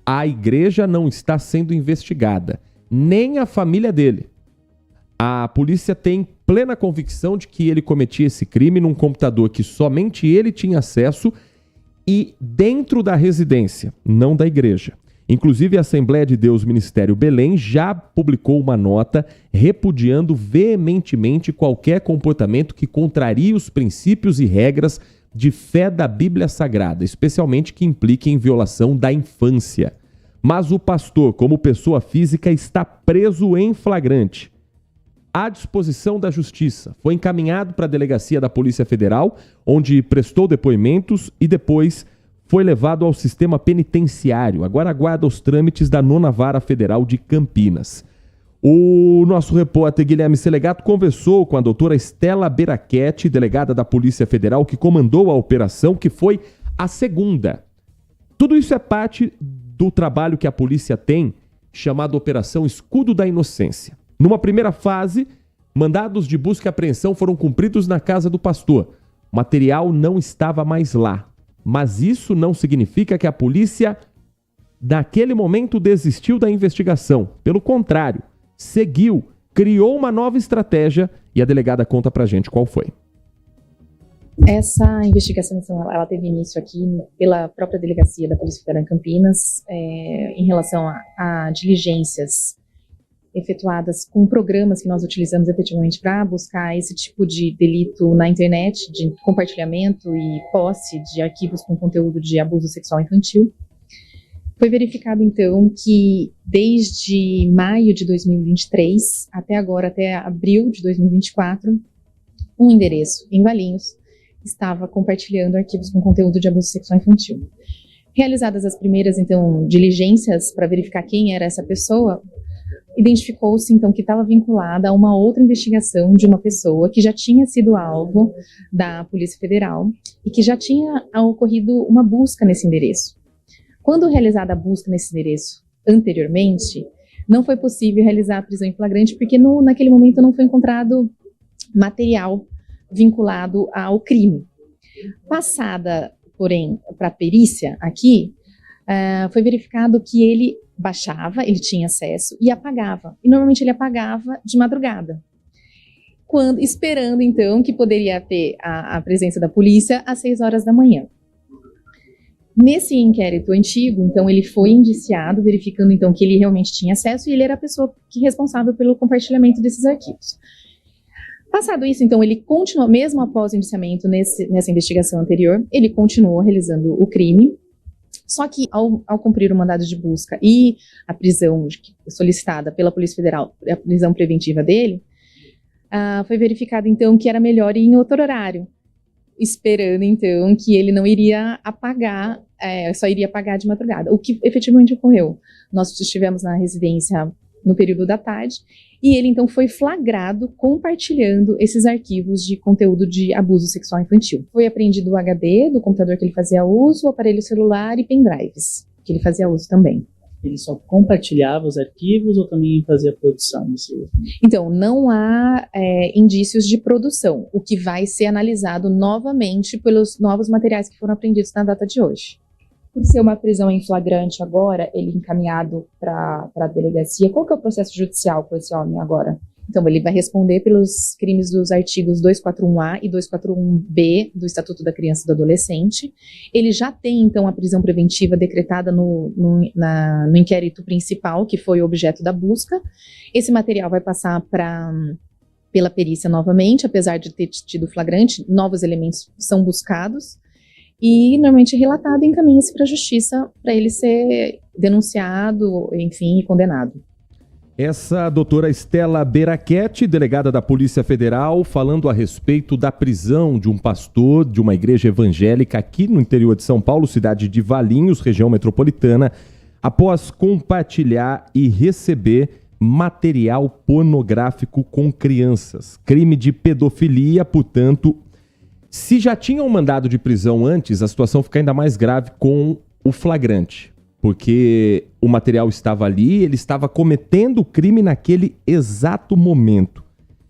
A igreja não está sendo investigada, nem a família dele. A polícia tem plena convicção de que ele cometia esse crime num computador que somente ele tinha acesso e dentro da residência, não da igreja. Inclusive, a Assembleia de Deus Ministério Belém já publicou uma nota repudiando veementemente qualquer comportamento que contrarie os princípios e regras de fé da Bíblia Sagrada, especialmente que implique em violação da infância. Mas o pastor, como pessoa física, está preso em flagrante. À disposição da Justiça. Foi encaminhado para a delegacia da Polícia Federal, onde prestou depoimentos e depois foi levado ao sistema penitenciário. Agora aguarda os trâmites da 9ª Vara Federal de Campinas. O nosso repórter Guilherme Selegato conversou com a doutora Estela Berachetti, delegada da Polícia Federal, que comandou a operação, que foi a segunda. Tudo isso é parte do trabalho que a polícia tem, chamado Operação Escudo da Inocência. Numa primeira fase, mandados de busca e apreensão foram cumpridos na casa do pastor. O material não estava mais lá. Mas isso não significa que a polícia, naquele momento, desistiu da investigação. Pelo contrário, seguiu, criou uma nova estratégia e a delegada conta pra gente qual foi. Essa investigação, ela teve início aqui pela própria delegacia da Polícia Federal em Campinas, em relação a diligências efetuadas com programas que nós utilizamos efetivamente para buscar esse tipo de delito na internet, de compartilhamento e posse de arquivos com conteúdo de abuso sexual infantil. Foi verificado, então, que desde maio de 2023 até agora, até abril de 2024, um endereço em Valinhos estava compartilhando arquivos com conteúdo de abuso sexual infantil. Realizadas as primeiras, então, diligências para verificar quem era essa pessoa, identificou-se, então, que estava vinculada a uma outra investigação de uma pessoa que já tinha sido alvo da Polícia Federal e que já tinha ocorrido uma busca nesse endereço. Quando realizada a busca nesse endereço anteriormente, não foi possível realizar a prisão em flagrante porque naquele momento não foi encontrado material vinculado ao crime. Passada, porém, para a perícia aqui, foi verificado que ele baixava, ele tinha acesso e apagava. E normalmente ele apagava de madrugada, esperando então que poderia ter a presença da polícia às 6 horas da manhã. Nesse inquérito antigo, então, ele foi indiciado, verificando então que ele realmente tinha acesso e ele era a pessoa responsável pelo compartilhamento desses arquivos. Passado isso, então, ele continuou, mesmo após o indiciamento nessa investigação anterior, ele continuou realizando o crime, só que ao cumprir o mandado de busca e a prisão solicitada pela Polícia Federal, a prisão preventiva dele, foi verificado, então, que era melhor ir em outro horário, esperando, então, que ele não iria apagar, só iria apagar de madrugada, o que efetivamente ocorreu. Nós estivemos na residência no período da tarde, e ele, então, foi flagrado compartilhando esses arquivos de conteúdo de abuso sexual infantil. Foi apreendido o HD do computador que ele fazia uso, o aparelho celular e pendrives, que ele fazia uso também. Ele só compartilhava os arquivos ou também fazia produção? Então, não há indícios de produção, o que vai ser analisado novamente pelos novos materiais que foram apreendidos na data de hoje. Por ser uma prisão em flagrante agora, ele encaminhado para a delegacia, qual que é o processo judicial com esse homem agora? Então, ele vai responder pelos crimes dos artigos 241A e 241B do Estatuto da Criança e do Adolescente. Ele já tem, então, a prisão preventiva decretada no inquérito principal, que foi o objeto da busca. Esse material vai passar pela perícia novamente, apesar de ter tido flagrante, novos elementos são buscados. E normalmente relatado e encaminha-se para a justiça para ele ser denunciado, enfim, e condenado. Essa doutora Estela Berachetti, delegada da Polícia Federal, falando a respeito da prisão de um pastor de uma igreja evangélica aqui no interior de São Paulo, cidade de Valinhos, região metropolitana, após compartilhar e receber material pornográfico com crianças. Crime de pedofilia, portanto. Se já tinha um mandado de prisão antes, a situação fica ainda mais grave com o flagrante, porque o material estava ali, ele estava cometendo o crime naquele exato momento.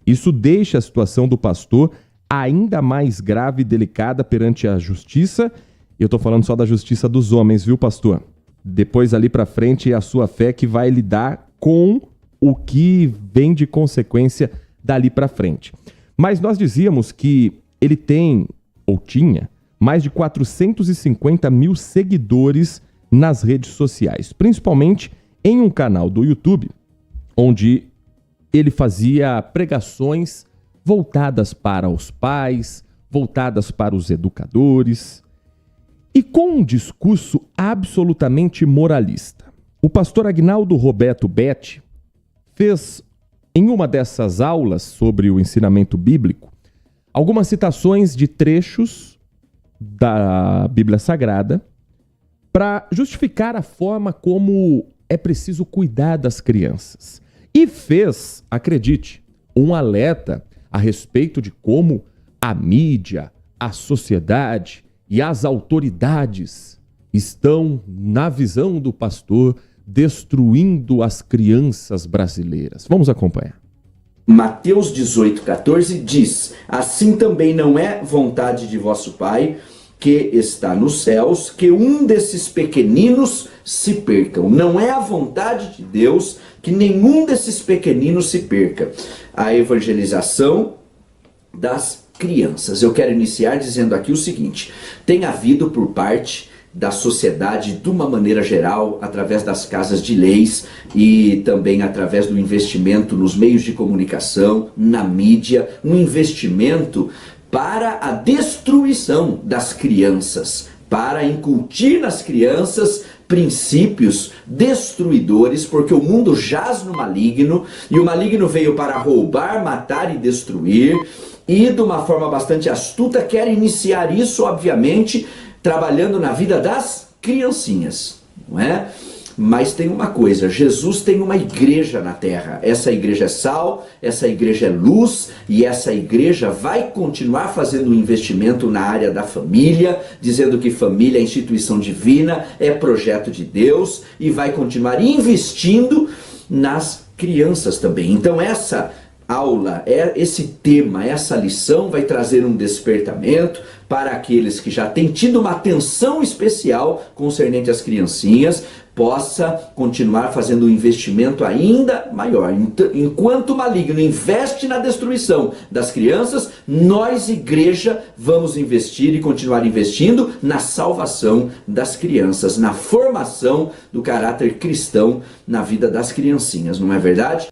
Isso deixa a situação do pastor ainda mais grave e delicada perante a justiça. Eu estou falando só da justiça dos homens, viu, pastor? Depois, ali para frente, é a sua fé que vai lidar com o que vem de consequência dali para frente. Mas nós dizíamos que ele tem, ou tinha, mais de 450 mil seguidores nas redes sociais, principalmente em um canal do YouTube, onde ele fazia pregações voltadas para os pais, voltadas para os educadores, e com um discurso absolutamente moralista. O pastor Agnaldo Roberto Betti fez, em uma dessas aulas sobre o ensinamento bíblico, algumas citações de trechos da Bíblia Sagrada para justificar a forma como é preciso cuidar das crianças. E fez, acredite, um alerta a respeito de como a mídia, a sociedade e as autoridades estão, na visão do pastor, destruindo as crianças brasileiras. Vamos acompanhar. Mateus 18,14 diz: assim também não é vontade de vosso Pai, que está nos céus, que um desses pequeninos se percam. Não é a vontade de Deus que nenhum desses pequeninos se perca. A evangelização das crianças. Eu quero iniciar dizendo aqui o seguinte: tem havido por parte da sociedade, de uma maneira geral, através das casas de leis e também através do investimento nos meios de comunicação, na mídia, um investimento para a destruição das crianças, para incutir nas crianças princípios destruidores, porque o mundo jaz no maligno, e o maligno veio para roubar, matar e destruir, e de uma forma bastante astuta quer iniciar isso, obviamente, trabalhando na vida das criancinhas, não é? Mas tem uma coisa, Jesus tem uma igreja na terra, essa igreja é sal, essa igreja é luz, e essa igreja vai continuar fazendo um investimento na área da família, dizendo que família é instituição divina, é projeto de Deus, e vai continuar investindo nas crianças também. Então essa aula, esse tema, essa lição vai trazer um despertamento para aqueles que já têm tido uma atenção especial concernente às criancinhas, possa continuar fazendo um investimento ainda maior. Enquanto o maligno investe na destruição das crianças, nós, igreja, vamos investir e continuar investindo na salvação das crianças, na formação do caráter cristão na vida das criancinhas, não é verdade?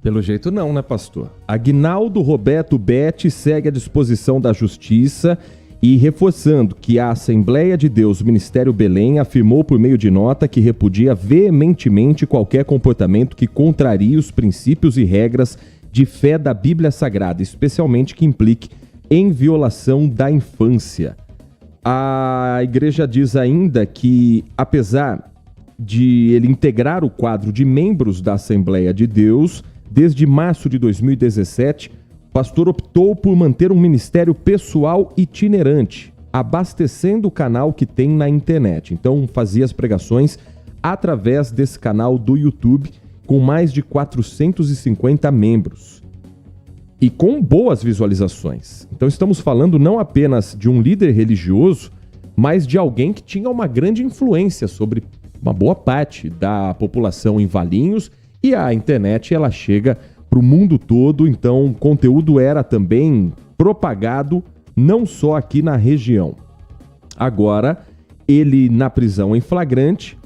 Pelo jeito não, né, pastor? Aguinaldo Roberto Betti segue à disposição da Justiça e reforçando que a Assembleia de Deus Ministério Belém afirmou por meio de nota que repudia veementemente qualquer comportamento que contrarie os princípios e regras de fé da Bíblia Sagrada, especialmente que implique em violação da infância. A igreja diz ainda que, apesar de ele integrar o quadro de membros da Assembleia de Deus, desde março de 2017, o pastor optou por manter um ministério pessoal itinerante, abastecendo o canal que tem na internet. Então fazia as pregações através desse canal do YouTube, com mais de 450 membros. E com boas visualizações. Então estamos falando não apenas de um líder religioso, mas de alguém que tinha uma grande influência sobre uma boa parte da população em Valinhos, e a internet ela chega para o mundo todo, então o conteúdo era também propagado não só aqui na região. Agora, ele na prisão em flagrante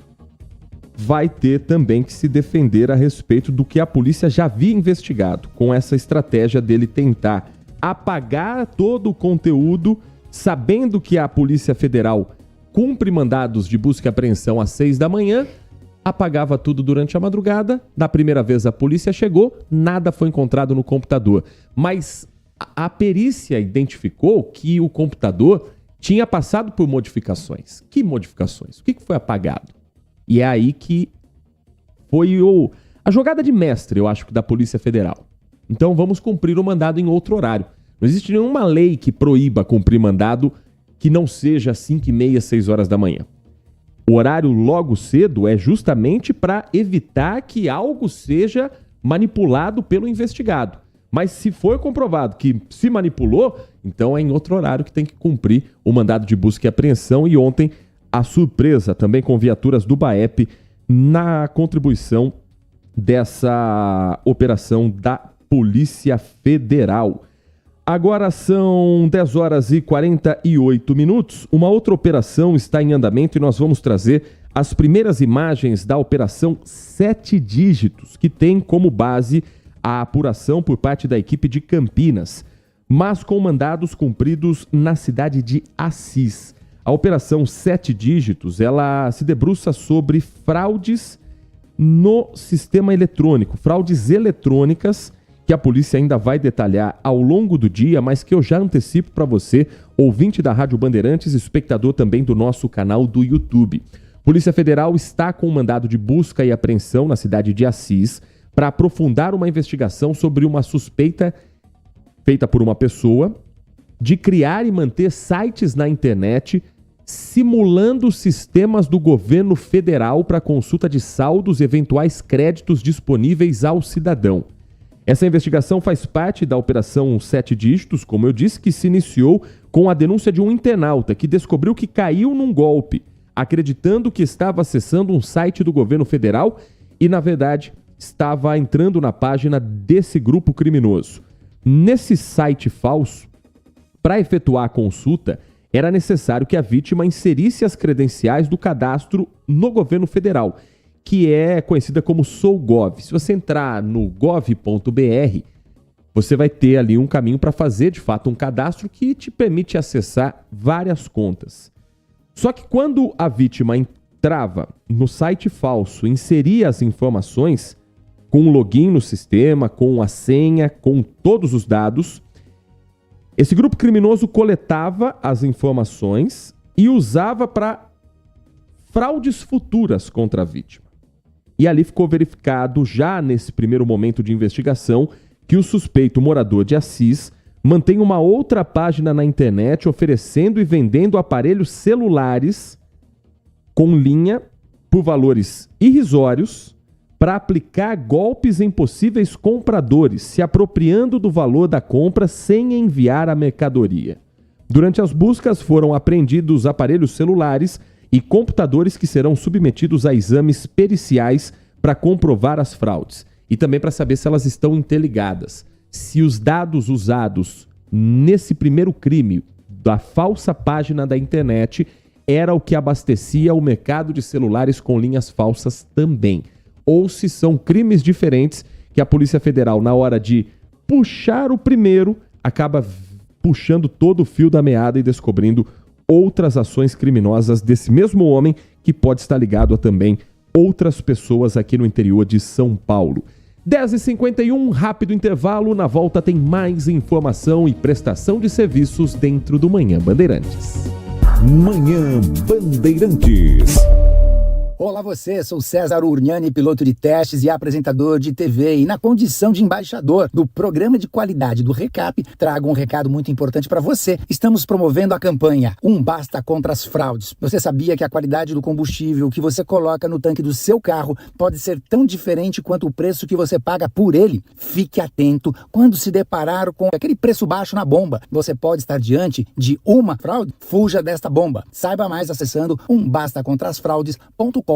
vai ter também que se defender a respeito do que a polícia já havia investigado, com essa estratégia dele tentar apagar todo o conteúdo, sabendo que a Polícia Federal cumpre mandados de busca e apreensão às 6 da manhã, apagava tudo durante a madrugada. Na primeira vez a polícia chegou, nada foi encontrado no computador. Mas a perícia identificou que o computador tinha passado por modificações. Que modificações? O que foi apagado? E é aí que foi a jogada de mestre, eu acho, da Polícia Federal. Então vamos cumprir o mandado em outro horário. Não existe nenhuma lei que proíba cumprir mandado que não seja às 5h30, 6 horas da manhã. O horário logo cedo é justamente para evitar que algo seja manipulado pelo investigado. Mas se for comprovado que se manipulou, então é em outro horário que tem que cumprir o mandado de busca e apreensão. E ontem, a surpresa também com viaturas do BAEP na contribuição dessa operação da Polícia Federal. Agora são 10 horas e 48 minutos. Uma outra operação está em andamento e nós vamos trazer as primeiras imagens da Operação 7 Dígitos, que tem como base a apuração por parte da equipe de Campinas, mas com mandados cumpridos na cidade de Assis. A Operação 7 Dígitos, ela se debruça sobre fraudes no sistema eletrônico, fraudes eletrônicas, que a polícia ainda vai detalhar ao longo do dia, mas que eu já antecipo para você, ouvinte da Rádio Bandeirantes, espectador também do nosso canal do YouTube. Polícia Federal está com um mandado de busca e apreensão na cidade de Assis para aprofundar uma investigação sobre uma suspeita feita por uma pessoa de criar e manter sites na internet simulando sistemas do governo federal para consulta de saldos e eventuais créditos disponíveis ao cidadão. Essa investigação faz parte da Operação 7 Dígitos, como eu disse, que se iniciou com a denúncia de um internauta que descobriu que caiu num golpe, acreditando que estava acessando um site do governo federal e, na verdade, estava entrando na página desse grupo criminoso. Nesse site falso, para efetuar a consulta, era necessário que a vítima inserisse as credenciais do cadastro no governo federal, que é conhecida como SouGov. Se você entrar no gov.br, você vai ter ali um caminho para fazer, de fato, um cadastro que te permite acessar várias contas. Só que quando a vítima entrava no site falso, inseria as informações com o login no sistema, com a senha, com todos os dados. Esse grupo criminoso coletava as informações e usava para fraudes futuras contra a vítima. E ali ficou verificado, já nesse primeiro momento de investigação, que o suspeito morador de Assis mantém uma outra página na internet oferecendo e vendendo aparelhos celulares com linha por valores irrisórios para aplicar golpes em possíveis compradores, se apropriando do valor da compra sem enviar a mercadoria. Durante as buscas foram apreendidos aparelhos celulares e computadores que serão submetidos a exames periciais para comprovar as fraudes e também para saber se elas estão interligadas. Se os dados usados nesse primeiro crime da falsa página da internet era o que abastecia o mercado de celulares com linhas falsas também. Ou se são crimes diferentes que a Polícia Federal, na hora de puxar o primeiro, acaba puxando todo o fio da meada e descobrindo outras ações criminosas desse mesmo homem que pode estar ligado a também outras pessoas aqui no interior de São Paulo. 10h51, rápido intervalo. Na volta tem mais informação e prestação de serviços dentro do Manhã Bandeirantes. Manhã Bandeirantes. Olá você, sou César Urniani, piloto de testes e apresentador de TV, e na condição de embaixador do programa de qualidade do Recap, trago um recado muito importante para você. Estamos promovendo a campanha Um Basta contra as Fraudes. Você sabia que a qualidade do combustível que você coloca no tanque do seu carro pode ser tão diferente quanto o preço que você paga por ele? Fique atento quando se deparar com aquele preço baixo na bomba. Você pode estar diante de uma fraude? Fuja desta bomba. Saiba mais acessando umbastacontrasfraudes.com.br.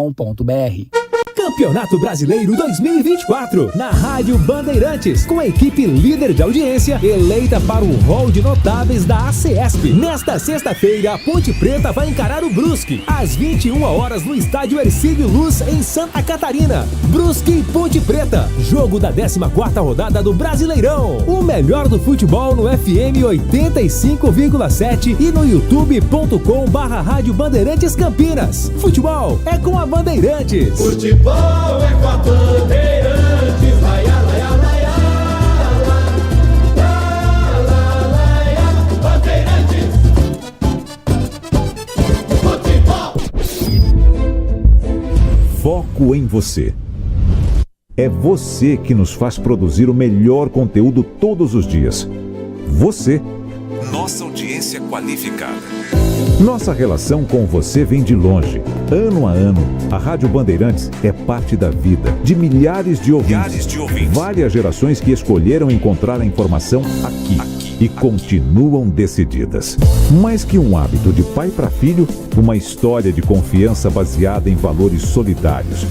Campeonato Brasileiro 2024 na Rádio Bandeirantes, com a equipe líder de audiência eleita para o hall de notáveis da ACESP. Nesta sexta-feira, a Ponte Preta vai encarar o Brusque às 21 horas no estádio Hercílio Luz, em Santa Catarina. Brusque e Ponte Preta, jogo da 14ª rodada do Brasileirão. O melhor do futebol no FM 85,7 e no youtube.com/Rádio Bandeirantes Campinas. Futebol é com a Bandeirantes. Futebol é com a Bandeirantes. Laia, laia, laia, laia, laia, Bandeirantes. Futebol. Foco em você. É você que nos faz produzir o melhor conteúdo todos os dias. Você. Nossa audiência qualificada. Nossa relação com você vem de longe. Ano a ano, a Rádio Bandeirantes é parte da vida de milhares de ouvintes. Várias gerações que escolheram encontrar a informação aqui e continuam decididas. Mais que um hábito de pai para filho, uma história de confiança baseada em valores solidários.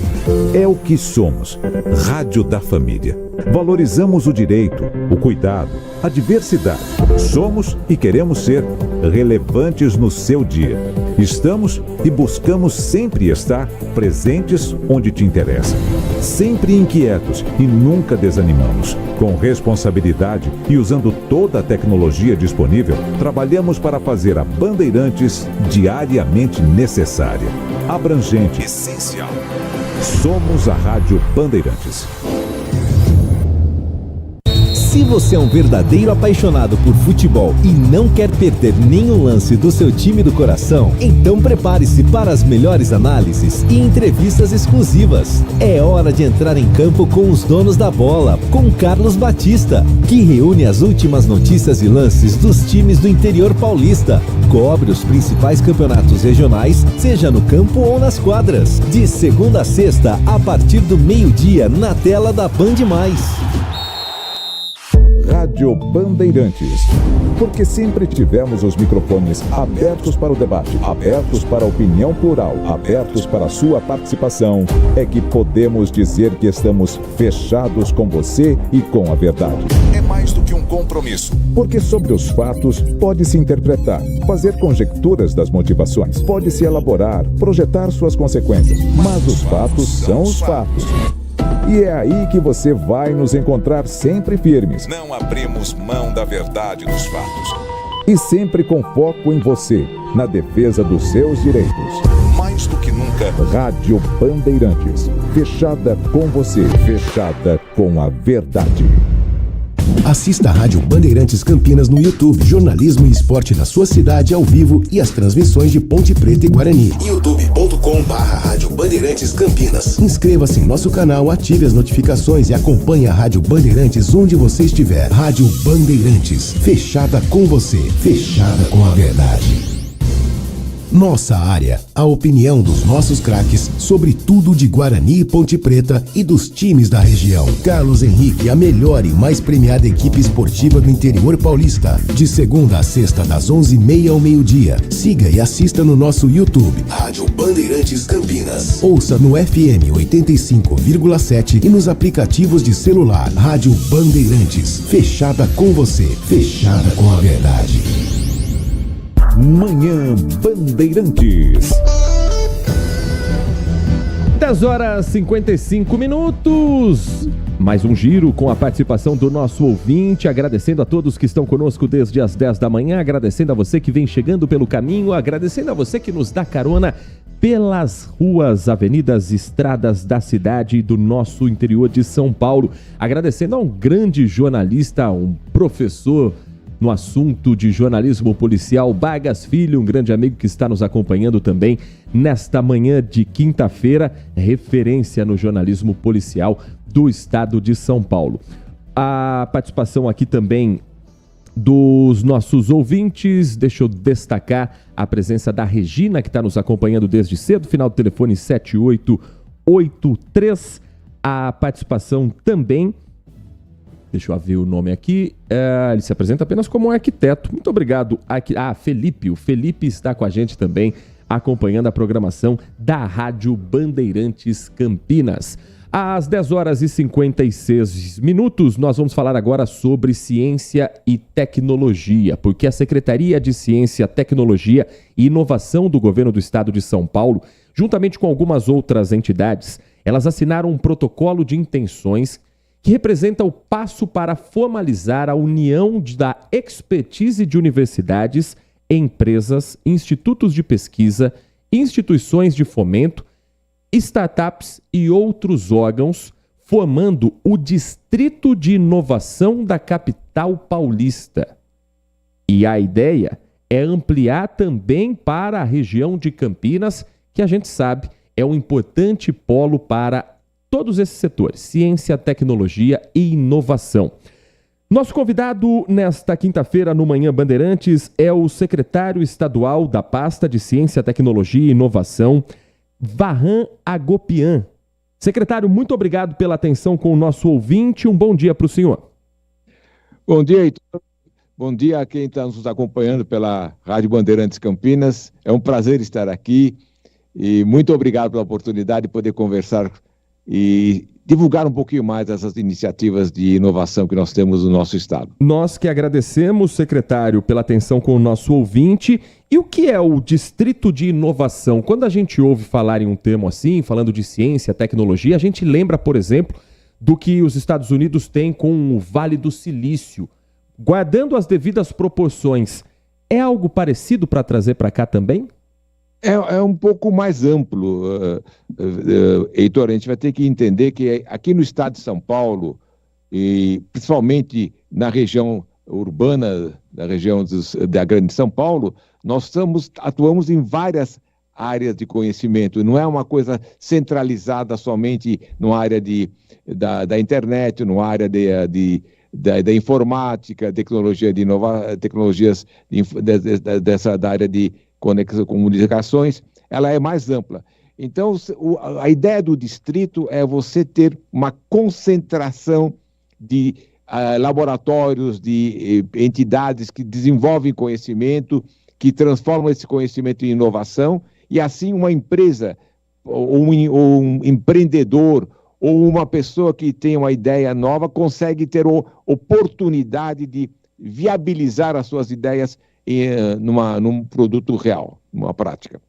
É o que somos. Rádio da Família. Valorizamos o direito, o cuidado, a diversidade. Somos e queremos ser relevantes no seu dia. Estamos e buscamos sempre estar presentes onde te interessa. Sempre inquietos e nunca desanimamos. Com responsabilidade e usando toda a tecnologia disponível, trabalhamos para fazer a Bandeirantes diariamente necessária, abrangente, essencial. Somos a Rádio Bandeirantes. Se você é um verdadeiro apaixonado por futebol e não quer perder nenhum lance do seu time do coração, então prepare-se para as melhores análises e entrevistas exclusivas. É hora de entrar em campo com os donos da bola, com Carlos Batista, que reúne as últimas notícias e lances dos times do interior paulista. Cobre os principais campeonatos regionais, seja no campo ou nas quadras. De segunda a sexta, a partir do meio-dia, na tela da Band+. Rádio Bandeirantes. Porque sempre tivemos os microfones abertos para o debate, abertos para a opinião plural, abertos para a sua participação, é que podemos dizer que estamos fechados com você e com a verdade. É mais do que um compromisso. Porque sobre os fatos pode-se interpretar, fazer conjecturas das motivações, pode-se elaborar, projetar suas consequências, mas os fatos são os fatos. E é aí que você vai nos encontrar sempre firmes. Não abrimos mão da verdade dos fatos. E sempre com foco em você, na defesa dos seus direitos. Mais mais do que nunca. Rádio Bandeirantes, fechada com você, fechada com a verdade. Assista a Rádio Bandeirantes Campinas no YouTube. Jornalismo e esporte da sua cidade ao vivo e as transmissões de Ponte Preta e Guarani. youtube.com/Rádio Bandeirantes Campinas. Inscreva-se em nosso canal, ative as notificações e acompanhe a Rádio Bandeirantes onde você estiver. Rádio Bandeirantes, fechada com você, fechada com a verdade. Nossa área, a opinião dos nossos craques sobre tudo de Guarani e Ponte Preta e dos times da região. Carlos Henrique, a melhor e mais premiada equipe esportiva do interior paulista. De segunda a sexta, das 11h30 ao meio-dia. Siga e assista no nosso YouTube, Rádio Bandeirantes Campinas. Ouça no FM 85,7 e nos aplicativos de celular. Rádio Bandeirantes, fechada com você, fechada com a verdade. Manhã Bandeirantes. 10h55. Mais um giro com a participação do nosso ouvinte, agradecendo a todos que estão conosco desde as 10 da manhã, agradecendo a você que vem chegando pelo caminho, agradecendo a você que nos dá carona pelas ruas, avenidas, estradas da cidade e do nosso interior de São Paulo, agradecendo a um grande jornalista, um professor no assunto de jornalismo policial, Bagas Filho, um grande amigo que está nos acompanhando também nesta manhã de quinta-feira, referência no jornalismo policial do estado de São Paulo. A participação aqui também dos nossos ouvintes, deixa eu destacar a presença da Regina, que está nos acompanhando desde cedo, final do telefone 7883, a participação também. Deixa eu ver o nome aqui. Ele se apresenta apenas como um arquiteto. Muito obrigado. Felipe. O Felipe está com a gente também, acompanhando a programação da Rádio Bandeirantes Campinas. Às 10h56, nós vamos falar agora sobre ciência e tecnologia, porque a Secretaria de Ciência, Tecnologia e Inovação do Governo do Estado de São Paulo, juntamente com algumas outras entidades, elas assinaram um protocolo de intenções que representa o passo para formalizar a união da expertise de universidades, empresas, institutos de pesquisa, instituições de fomento, startups e outros órgãos, formando o Distrito de Inovação da capital paulista. E a ideia é ampliar também para a região de Campinas, que a gente sabe é um importante polo para todos esses setores, ciência, tecnologia e inovação. Nosso convidado nesta quinta-feira no Manhã Bandeirantes é o secretário estadual da pasta de Ciência, Tecnologia e Inovação, Varran Agopian. Secretário, muito obrigado pela atenção com o nosso ouvinte. Um bom dia para o senhor. Bom dia, Heitor. Bom dia a quem está nos acompanhando pela Rádio Bandeirantes Campinas. É um prazer estar aqui e muito obrigado pela oportunidade de poder conversar e divulgar um pouquinho mais essas iniciativas de inovação que nós temos no nosso estado. Nós que agradecemos, secretário, pela atenção com o nosso ouvinte. E o que é o Distrito de Inovação? Quando a gente ouve falar em um termo assim, falando de ciência, tecnologia, a gente lembra, por exemplo, do que os Estados Unidos têm com o Vale do Silício. Guardando as devidas proporções, é algo parecido para trazer para cá também? É um pouco mais amplo, Heitor. A gente vai ter que entender que aqui no estado de São Paulo, e principalmente na região urbana, na região da Grande São Paulo, nós atuamos em várias áreas de conhecimento. Não é uma coisa centralizada somente numa área da internet, numa área da informática, tecnologias da área de comunicações, ela é mais ampla. Então, a ideia do distrito é você ter uma concentração de laboratórios, de entidades que desenvolvem conhecimento, que transformam esse conhecimento em inovação, e assim uma empresa, ou um empreendedor, ou uma pessoa que tem uma ideia nova, consegue ter oportunidade de viabilizar as suas ideias num produto real, numa prática.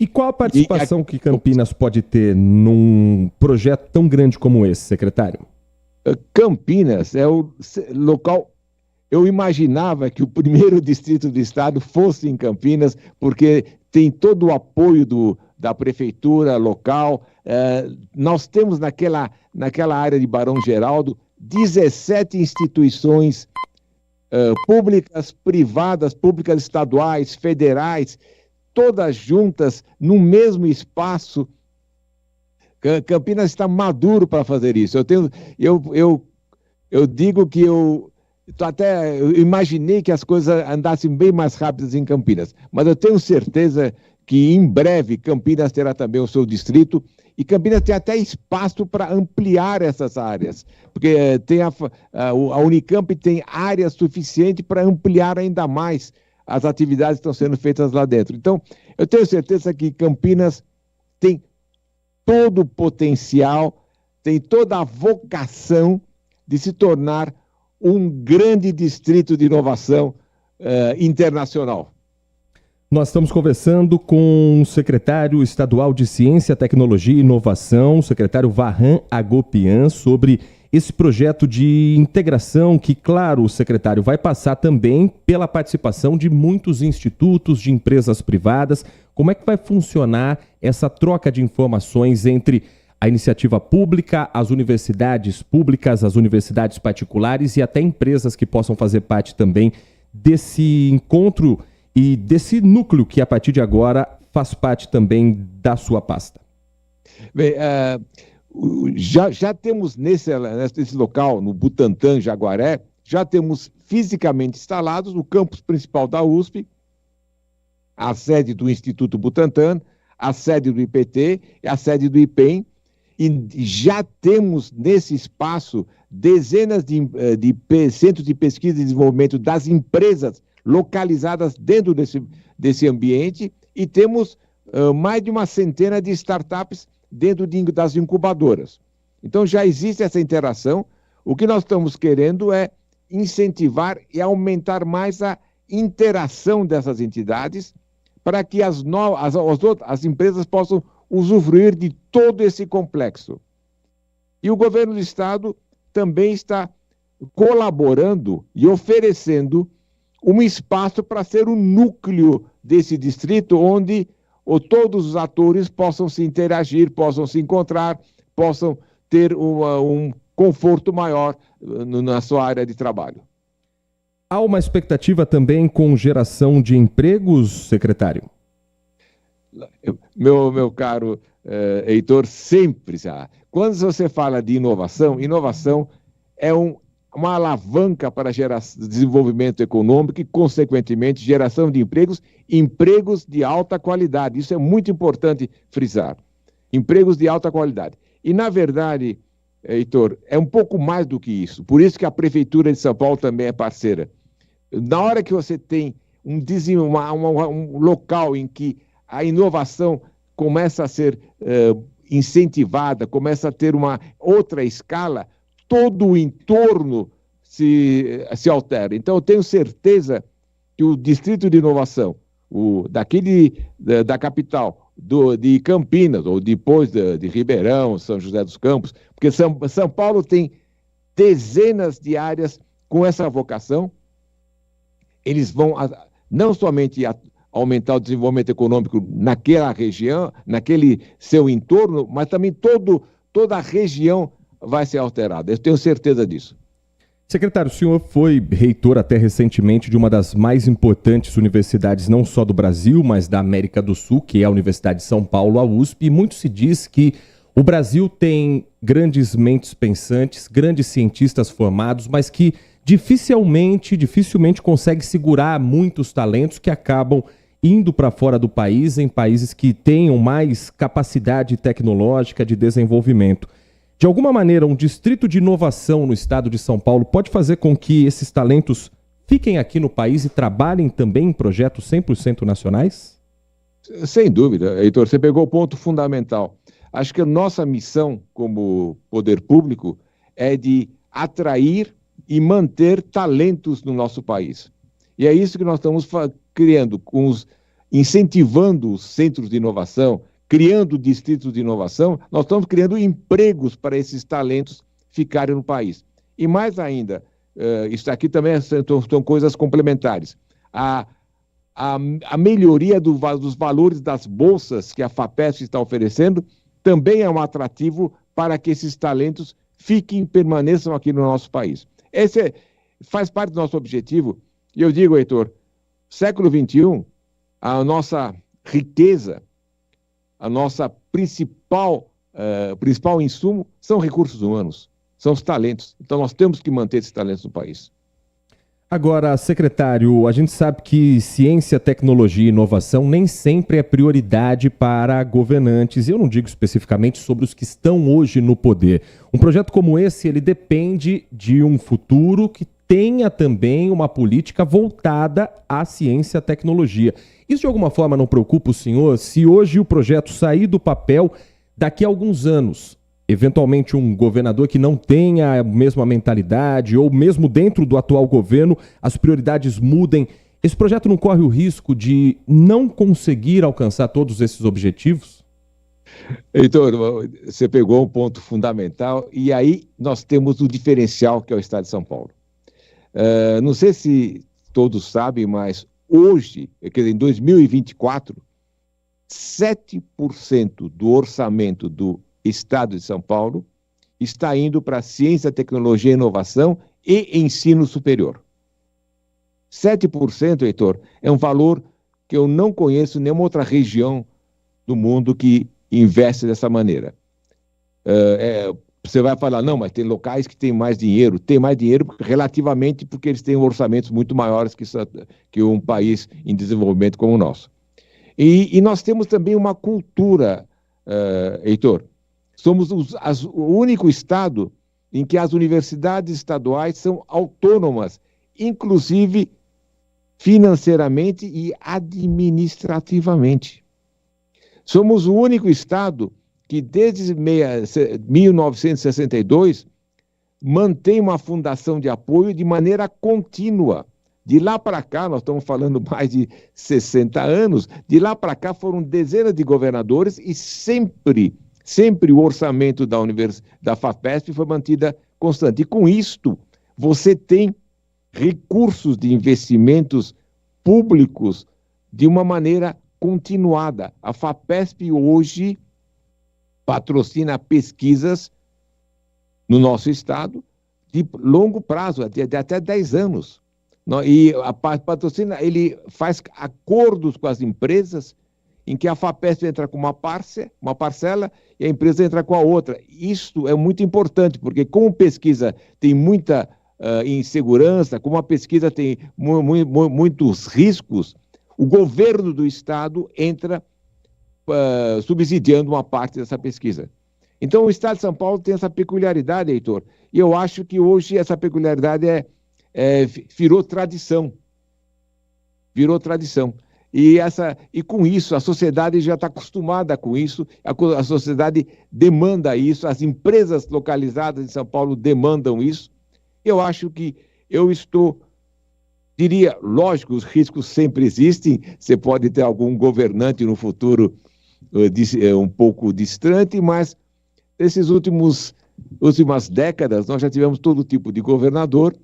E qual a participação que Campinas pode ter num projeto tão grande como esse, secretário? Campinas é o local... Eu imaginava que o primeiro distrito do estado fosse em Campinas, porque tem todo o apoio da prefeitura local. Nós temos naquela área de Barão Geraldo 17 instituições públicas, privadas, públicas estaduais, federais, todas juntas no mesmo espaço. Campinas está maduro para fazer isso. Eu digo que eu imaginei que as coisas andassem bem mais rápidas em Campinas, mas eu tenho certeza que em breve Campinas terá também o seu distrito, e Campinas tem até espaço para ampliar essas áreas, porque a Unicamp tem área suficiente para ampliar ainda mais as atividades que estão sendo feitas lá dentro. Então, eu tenho certeza que Campinas tem todo o potencial, tem toda a vocação de se tornar um grande distrito de inovação internacional. Nós estamos conversando com o secretário estadual de Ciência, Tecnologia e Inovação, o secretário Varran Agopian, sobre esse projeto de integração que, claro, o secretário vai passar também pela participação de muitos institutos, de empresas privadas. Como é que vai funcionar essa troca de informações entre a iniciativa pública, as universidades públicas, as universidades particulares e até empresas que possam fazer parte também desse encontro e desse núcleo que, a partir de agora, faz parte também da sua pasta? Bem, já temos nesse local, no Butantã, Jaguaré, já temos fisicamente instalados no campus principal da USP, a sede do Instituto Butantã, a sede do IPT e a sede do IPEM, e já temos nesse espaço dezenas de centros de pesquisa e desenvolvimento das empresas localizadas dentro desse ambiente, e temos mais de uma centena de startups dentro das incubadoras. Então já existe essa interação. O que nós estamos querendo é incentivar e aumentar mais a interação dessas entidades para que as empresas possam usufruir de todo esse complexo. E o governo do estado também está colaborando e oferecendo um espaço para ser o núcleo desse distrito, onde todos os atores possam se interagir, possam se encontrar, possam ter um conforto maior na sua área de trabalho. Há uma expectativa também com geração de empregos, secretário? Meu caro Heitor, sempre. Quando você fala de inovação, inovação é uma alavanca para desenvolvimento econômico e, consequentemente, geração de empregos de alta qualidade. Isso é muito importante frisar. Empregos de alta qualidade. E, na verdade, Heitor, é um pouco mais do que isso. Por isso que a Prefeitura de São Paulo também é parceira. Na hora que você tem um local em que a inovação começa a ser incentivada, começa a ter uma outra escala, todo o entorno se altera. Então, eu tenho certeza que o Distrito de Inovação, da capital, de Campinas, ou depois de Ribeirão, São José dos Campos, porque São Paulo tem dezenas de áreas com essa vocação. Eles vão não somente aumentar o desenvolvimento econômico naquela região, naquele seu entorno, mas também toda a região vai ser alterada. Eu tenho certeza disso. Secretário, o senhor foi reitor até recentemente de uma das mais importantes universidades, não só do Brasil, mas da América do Sul, que é a Universidade de São Paulo, a USP, e muito se diz que o Brasil tem grandes mentes pensantes, grandes cientistas formados, mas que dificilmente consegue segurar muitos talentos que acabam indo para fora do país, em países que tenham mais capacidade tecnológica de desenvolvimento. De alguma maneira, um distrito de inovação no estado de São Paulo pode fazer com que esses talentos fiquem aqui no país e trabalhem também em projetos 100% nacionais? Sem dúvida, Heitor, você pegou o ponto fundamental. Acho que a nossa missão como poder público é de atrair e manter talentos no nosso país. E é isso que nós estamos criando, incentivando os centros de inovação, criando distritos de inovação. Nós estamos criando empregos para esses talentos ficarem no país. E mais ainda, isso aqui também são coisas complementares. A a melhoria dos valores das bolsas que a FAPESP está oferecendo também é um atrativo para que esses talentos permaneçam aqui no nosso país. Esse faz parte do nosso objetivo. E eu digo, Heitor, século XXI, a nossa riqueza, a nossa principal insumo são recursos humanos, são os talentos. Então nós temos que manter esses talentos no país. Agora, secretário, a gente sabe que ciência, tecnologia e inovação nem sempre é prioridade para governantes. Eu não digo especificamente sobre os que estão hoje no poder. Um projeto como esse, ele depende de um futuro que tenha também uma política voltada à ciência e tecnologia. Isso de alguma forma não preocupa o senhor? Se hoje o projeto sair do papel, daqui a alguns anos, eventualmente um governador que não tenha a mesma mentalidade, ou mesmo dentro do atual governo, as prioridades mudem, esse projeto não corre o risco de não conseguir alcançar todos esses objetivos? Heitor, você pegou um ponto fundamental, e aí nós temos o diferencial que é o Estado de São Paulo. Não sei se todos sabem, mas hoje, quer dizer, em 2024, 7% do orçamento do Estado de São Paulo está indo para ciência, tecnologia, inovação e ensino superior. 7%, Heitor, é um valor que eu não conheço nenhuma outra região do mundo que investe dessa maneira. Você vai falar, não, mas tem locais que têm mais dinheiro. Tem mais dinheiro relativamente porque eles têm orçamentos muito maiores que um país em desenvolvimento como o nosso. E nós temos também uma cultura, Heitor. Somos o único estado em que as universidades estaduais são autônomas, inclusive financeiramente e administrativamente. Somos o único estado que desde 1962 mantém uma fundação de apoio de maneira contínua. De lá para cá, nós estamos falando mais de 60 anos, de lá para cá foram dezenas de governadores e sempre o orçamento da FAPESP foi mantida constante. E com isto, você tem recursos de investimentos públicos de uma maneira continuada. A FAPESP hoje patrocina pesquisas no nosso estado de longo prazo, de até 10 anos. E a patrocina, ele faz acordos com as empresas em que a FAPESP entra com uma parcela e a empresa entra com a outra. Isso é muito importante, porque como pesquisa tem muita insegurança, como a pesquisa tem muitos riscos, o governo do estado entra subsidiando uma parte dessa pesquisa. Então o estado de São Paulo tem essa peculiaridade, Heitor, e eu acho que hoje essa peculiaridade virou tradição. Virou tradição. E com isso, a sociedade já está acostumada com isso, a sociedade demanda isso, as empresas localizadas em São Paulo demandam isso. Eu acho que diria, lógico, os riscos sempre existem, você pode ter algum governante no futuro um pouco distante, mas nesses últimas décadas nós já tivemos todo tipo de governador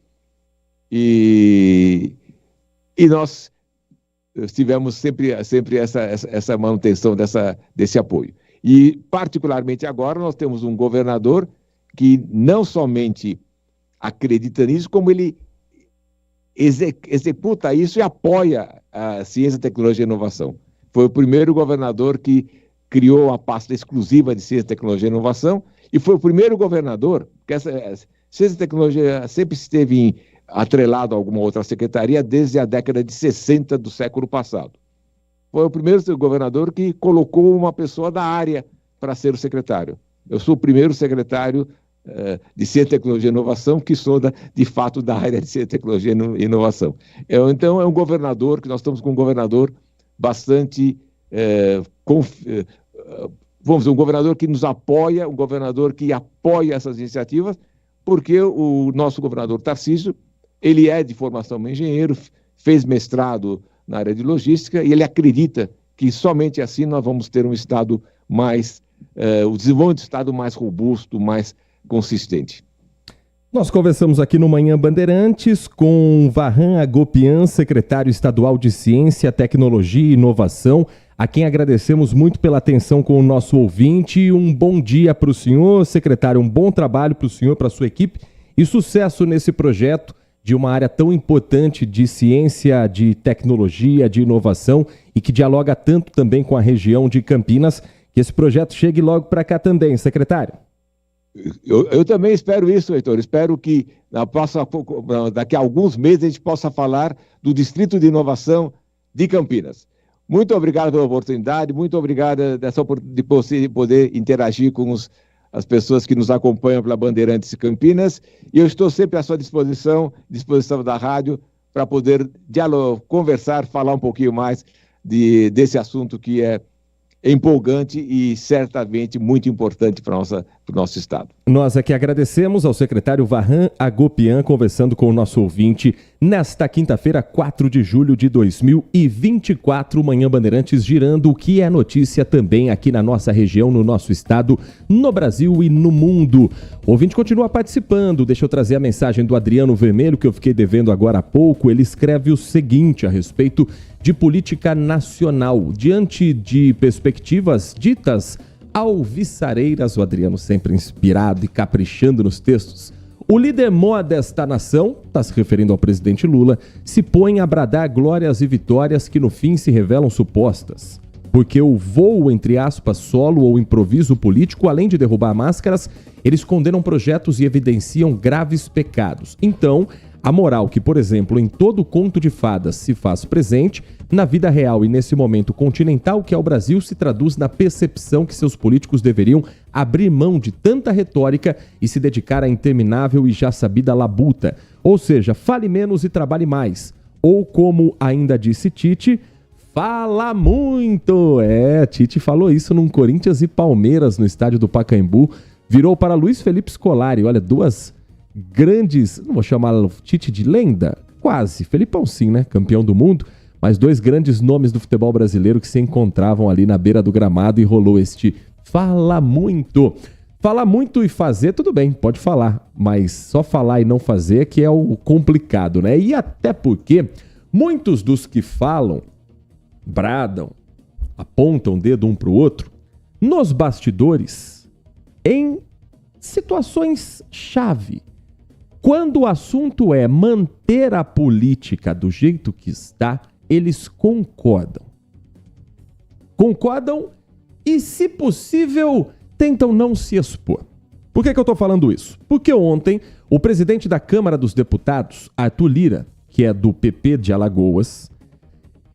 e nós tivemos sempre essa manutenção desse apoio. E, particularmente agora, nós temos um governador que não somente acredita nisso, como ele executa isso e apoia a ciência, tecnologia e inovação. Foi o primeiro governador que criou a pasta exclusiva de ciência, tecnologia e inovação e foi o primeiro governador, porque essa ciência e tecnologia sempre esteve atrelado a alguma outra secretaria desde a década de 60 do século passado. Foi o primeiro governador que colocou uma pessoa da área para ser o secretário. Eu sou o primeiro secretário de Ciência, Tecnologia e Inovação que sou, de fato, da área de Ciência, Tecnologia e Inovação. Então, é um governador, que nós estamos com um governador bastante, vamos dizer, um governador que nos apoia, um governador que apoia essas iniciativas, porque o nosso governador Tarcísio, ele é de formação engenheiro, fez mestrado na área de logística e ele acredita que somente assim nós vamos ter um Estado o desenvolvimento do Estado mais robusto, mais consistente. Nós conversamos aqui no Manhã Bandeirantes com Vahan Agopian, secretário estadual de Ciência, Tecnologia e Inovação, a quem agradecemos muito pela atenção com o nosso ouvinte. Um bom dia para o senhor, secretário, um bom trabalho para o senhor, para a sua equipe e sucesso nesse projeto de uma área tão importante de ciência, de tecnologia, de inovação e que dialoga tanto também com a região de Campinas. Que esse projeto chegue logo para cá também, secretário. Eu também espero isso, Heitor. Espero que daqui a alguns meses a gente possa falar do Distrito de Inovação de Campinas. Muito obrigado pela oportunidade, muito obrigado de poder interagir com as pessoas que nos acompanham pela Bandeirantes Campinas. E eu estou sempre à sua disposição da rádio, para poder conversar, falar um pouquinho mais desse assunto que é empolgante e certamente muito importante para o nosso estado. Nós aqui agradecemos ao secretário Vahan Agopian conversando com o nosso ouvinte nesta quinta-feira, 4 de julho de 2024, Manhã Bandeirantes girando o que é notícia também aqui na nossa região, no nosso estado, no Brasil e no mundo. O ouvinte continua participando, deixa eu trazer a mensagem do Adriano Vermelho que eu fiquei devendo agora há pouco. Ele escreve o seguinte a respeito de política nacional, diante de perspectivas ditas alvissareiras, o Adriano sempre inspirado e caprichando nos textos. O líder mó desta nação, está se referindo ao presidente Lula, se põe a bradar glórias e vitórias que no fim se revelam supostas. Porque o voo, entre aspas, solo ou improviso político, além de derrubar máscaras, eles condenam projetos e evidenciam graves pecados. Então, a moral que, por exemplo, em todo conto de fadas se faz presente, na vida real e nesse momento continental que é o Brasil, se traduz na percepção que seus políticos deveriam abrir mão de tanta retórica e se dedicar à interminável e já sabida labuta. Ou seja, fale menos e trabalhe mais. Ou como ainda disse Tite, fala muito! Tite falou isso num Corinthians e Palmeiras no estádio do Pacaembu. Virou para Luiz Felipe Scolari, olha, duas grandes, não vou chamá-lo Tite de lenda, quase, Felipão sim, né, campeão do mundo, mas dois grandes nomes do futebol brasileiro que se encontravam ali na beira do gramado e rolou este fala muito. Falar muito e fazer, tudo bem, pode falar, mas só falar e não fazer que é o complicado, né? E até porque muitos dos que falam, bradam, apontam o dedo um para o outro, nos bastidores, em situações-chave. Quando o assunto é manter a política do jeito que está, eles concordam. Concordam e, se possível, tentam não se expor. Por que eu estou falando isso? Porque ontem o presidente da Câmara dos Deputados, Arthur Lira, que é do PP de Alagoas,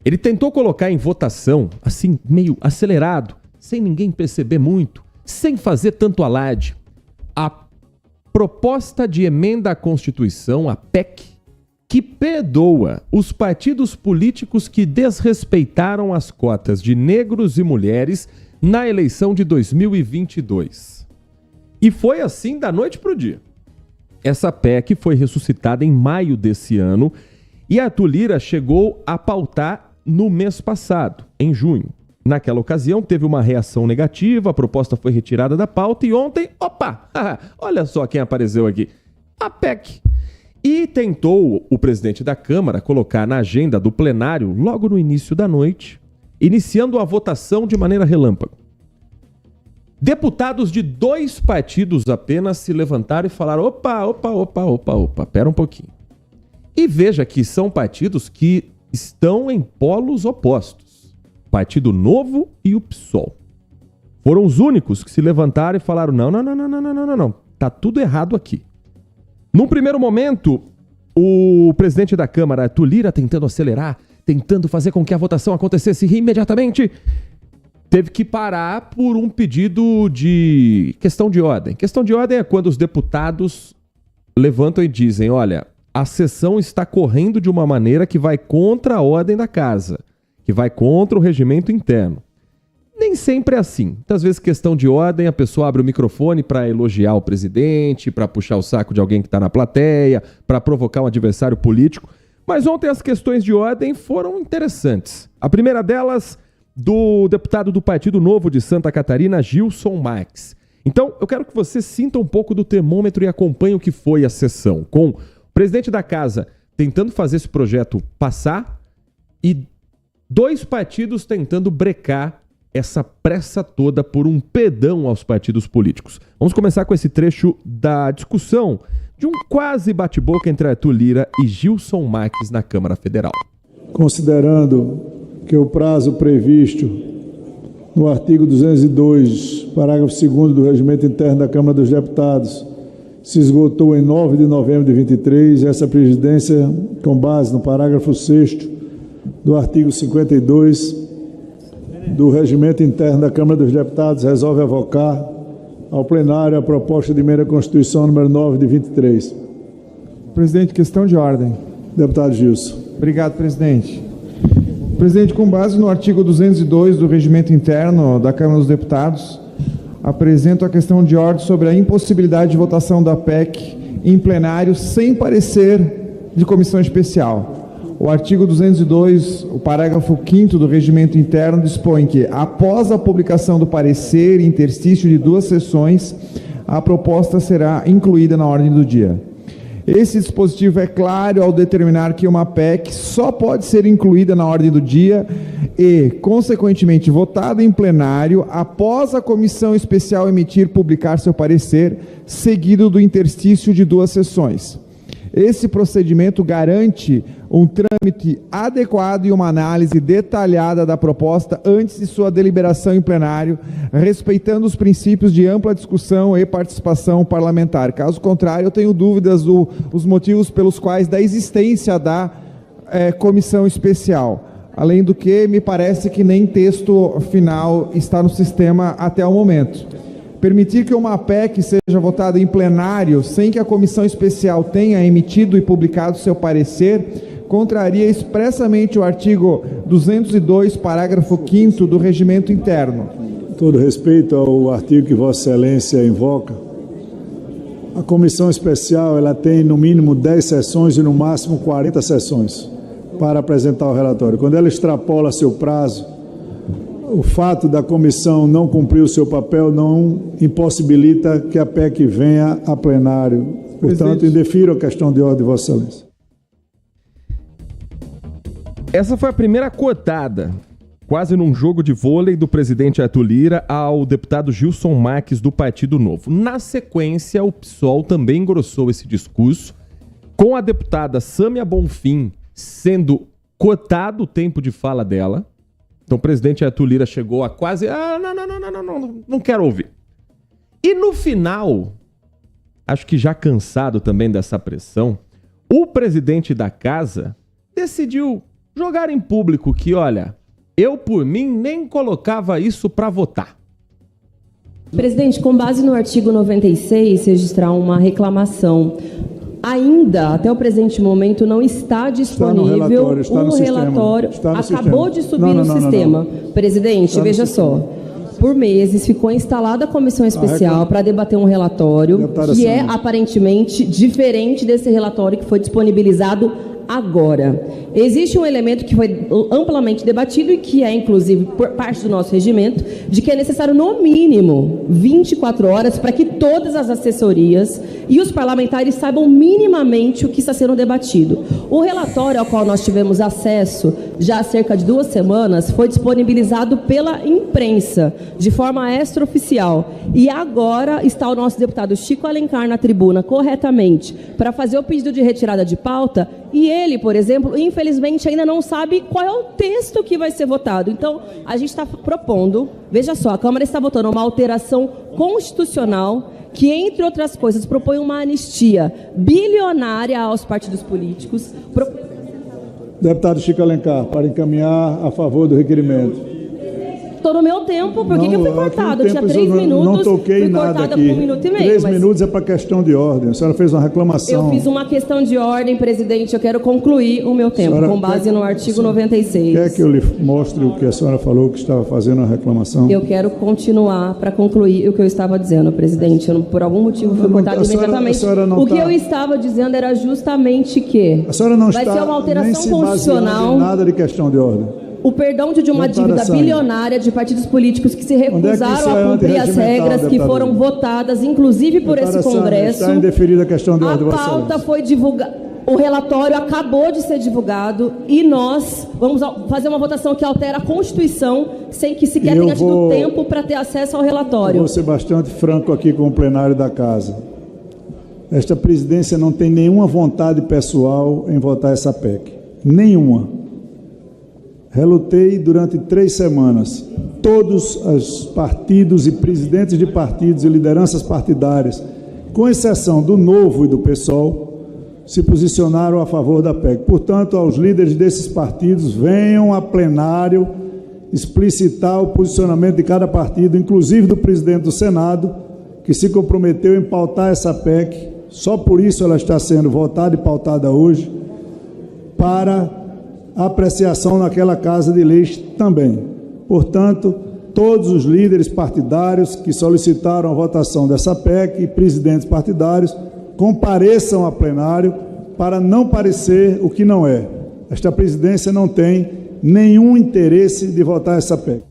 ele tentou colocar em votação, assim, meio acelerado, sem ninguém perceber muito, sem fazer tanto alarde, a proposta de emenda à Constituição, a PEC, que perdoa os partidos políticos que desrespeitaram as cotas de negros e mulheres na eleição de 2022. E foi assim da noite para o dia. Essa PEC foi ressuscitada em maio desse ano e Arthur Lira chegou a pautar no mês passado, em junho. Naquela ocasião, teve uma reação negativa, a proposta foi retirada da pauta e ontem, opa, olha só quem apareceu aqui, a PEC. E tentou o presidente da Câmara colocar na agenda do plenário, logo no início da noite, iniciando a votação de maneira relâmpago. Deputados de 2 partidos apenas se levantaram e falaram, opa, pera um pouquinho. E veja que são partidos que estão em polos opostos. Partido Novo e o PSOL. Foram os únicos que se levantaram e falaram, não, tá tudo errado aqui. Num primeiro momento, o presidente da Câmara, Arthur Lira, tentando acelerar, tentando fazer com que a votação acontecesse imediatamente, teve que parar por um pedido de questão de ordem. Questão de ordem é quando os deputados levantam e dizem, olha, a sessão está correndo de uma maneira que vai contra a ordem da casa, que vai contra o regimento interno. Nem sempre é assim. Muitas vezes, questão de ordem, a pessoa abre o microfone para elogiar o presidente, para puxar o saco de alguém que está na plateia, para provocar um adversário político. Mas ontem as questões de ordem foram interessantes. A primeira delas, do deputado do Partido Novo de Santa Catarina, Gilson Marques. Então, eu quero que você sinta um pouco do termômetro e acompanhe o que foi a sessão, com o presidente da casa tentando fazer esse projeto passar e 2 partidos tentando brecar essa pressa toda por um pedão aos partidos políticos. Vamos começar com esse trecho da discussão de um quase bate-boca entre Arthur Lira e Gilson Marques na Câmara Federal. Considerando que o prazo previsto no artigo 202, parágrafo 2º do Regimento Interno da Câmara dos Deputados se esgotou em 9 de novembro de 23, essa presidência, com base no parágrafo 6º do artigo 52 do Regimento Interno da Câmara dos Deputados, resolve avocar ao plenário a proposta de emenda à Constituição número 9 de 23. Presidente, questão de ordem. Deputado Gilson. Obrigado, presidente. Presidente, com base no artigo 202 do Regimento Interno da Câmara dos Deputados, apresento a questão de ordem sobre a impossibilidade de votação da PEC em plenário sem parecer de comissão especial. O artigo 202, o parágrafo 5º do Regimento Interno dispõe que, após a publicação do parecer interstício de 2 sessões, a proposta será incluída na ordem do dia. Esse dispositivo é claro ao determinar que uma PEC só pode ser incluída na ordem do dia e, consequentemente, votada em plenário após a comissão especial emitir e publicar seu parecer, seguido do interstício de 2 sessões. Esse procedimento garante um trâmite adequado e uma análise detalhada da proposta antes de sua deliberação em plenário, respeitando os princípios de ampla discussão e participação parlamentar. Caso contrário, eu tenho dúvidas dos motivos pelos quais da existência da comissão especial. Além do que, me parece que nem texto final está no sistema até o momento. Permitir que uma PEC seja votada em plenário sem que a comissão especial tenha emitido e publicado seu parecer contraria expressamente o artigo 202, parágrafo 5º do Regimento Interno. Todo respeito ao artigo que Vossa Excelência invoca, a comissão especial ela tem no mínimo 10 sessões e no máximo 40 sessões para apresentar o relatório. Quando ela extrapola seu prazo, o fato da comissão não cumprir o seu papel não impossibilita que a PEC venha a plenário. Portanto, indefiro a questão de ordem de Vossa Excelência. Essa foi a primeira cotada, quase num jogo de vôlei, do presidente Arthur Lira ao deputado Gilson Marques do Partido Novo. Na sequência, o PSOL também engrossou esse discurso, com a deputada Sâmia Bonfim sendo cotado o tempo de fala dela. Então o presidente Arthur Lira chegou a quase... não quero ouvir. E no final, acho que já cansado também dessa pressão, o presidente da casa decidiu jogar em público que, olha, eu por mim nem colocava isso para votar. Presidente, com base no artigo 96, registrar uma reclamação. Ainda, até o presente momento, não está disponível o relatório. Acabou de subir no sistema. Presidente, veja só. Por meses ficou instalada a comissão especial para debater um relatório que é aparentemente diferente desse relatório que foi disponibilizado agora. Existe um elemento que foi amplamente debatido e que é, inclusive, por parte do nosso regimento, de que é necessário, no mínimo, 24 horas para que todas as assessorias e os parlamentares saibam minimamente o que está sendo debatido. O relatório ao qual nós tivemos acesso já há cerca de 2 semanas foi disponibilizado pela imprensa, de forma extraoficial. E agora está o nosso deputado Chico Alencar na tribuna, corretamente, para fazer o pedido de retirada de pauta. E ele, por exemplo, infelizmente ainda não sabe qual é o texto que vai ser votado. Então, a gente está propondo, veja só, a Câmara está votando uma alteração constitucional que, entre outras coisas, propõe uma anistia bilionária aos partidos políticos. Deputado Chico Alencar, para encaminhar a favor do requerimento. Estou no meu tempo, por que eu fui cortado? Eu tinha 3 minutos, não toquei fui nada cortada aqui. por 1 minuto e meio. 3 minutos é para questão de ordem. A senhora fez uma reclamação. Eu fiz uma questão de ordem, presidente. Eu quero concluir o meu tempo, com base no artigo 96. Quer que eu lhe mostre o que a senhora falou que estava fazendo a reclamação? Eu quero continuar para concluir o que eu estava dizendo, presidente. Eu, por algum motivo, fui cortado imediatamente. O que eu estava dizendo era justamente que a senhora não vai está ser uma alteração nem se constitucional. baseando em nada de questão de ordem. o perdão de uma dívida bilionária de partidos políticos que se recusaram a cumprir as regras que foram votadas, inclusive por esse Congresso. Está indeferida a questão de ordem, a pauta foi divulgada. O relatório acabou de ser divulgado e nós vamos fazer uma votação que altera a Constituição sem que sequer tenha tido tempo para ter acesso ao relatório. Eu vou ser bastante franco aqui com o plenário da Casa. Esta presidência não tem nenhuma vontade pessoal em votar essa PEC. Nenhuma. Relutei durante 3 semanas. Todos os partidos e presidentes de partidos e lideranças partidárias, com exceção do Novo e do PSOL, se posicionaram a favor da PEC. Portanto, aos líderes desses partidos, venham a plenário explicitar o posicionamento de cada partido, inclusive do presidente do Senado, que se comprometeu em pautar essa PEC, só por isso ela está sendo votada e pautada hoje, para apreciação naquela Casa de Leis também. Portanto, todos os líderes partidários que solicitaram a votação dessa PEC e presidentes partidários compareçam a plenário para não parecer o que não é. Esta presidência não tem nenhum interesse de votar essa PEC.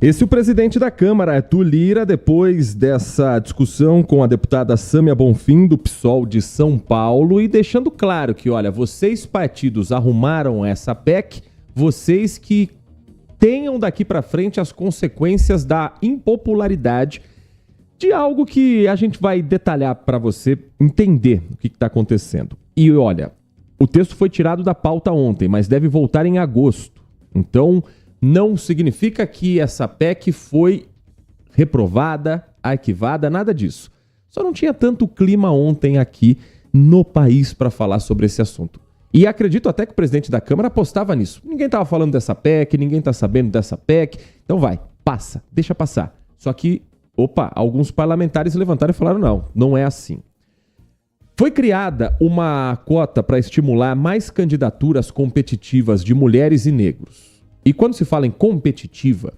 Esse é o presidente da Câmara, Arthur Lira, depois dessa discussão com a deputada Sâmia Bonfim, do PSOL de São Paulo, e deixando claro que, olha, vocês partidos arrumaram essa PEC, vocês que tenham daqui para frente as consequências da impopularidade de algo que a gente vai detalhar para você entender o que está acontecendo. E olha, o texto foi tirado da pauta ontem, mas deve voltar em agosto. Então, não significa que essa PEC foi reprovada, arquivada, nada disso. Só não tinha tanto clima ontem aqui no país para falar sobre esse assunto. E acredito até que o presidente da Câmara apostava nisso. Ninguém estava falando dessa PEC, ninguém está sabendo dessa PEC. Então vai, passa, deixa passar. Só que alguns parlamentares levantaram e falaram, não é assim. Foi criada uma cota para estimular mais candidaturas competitivas de mulheres e negros. E quando se fala em competitiva,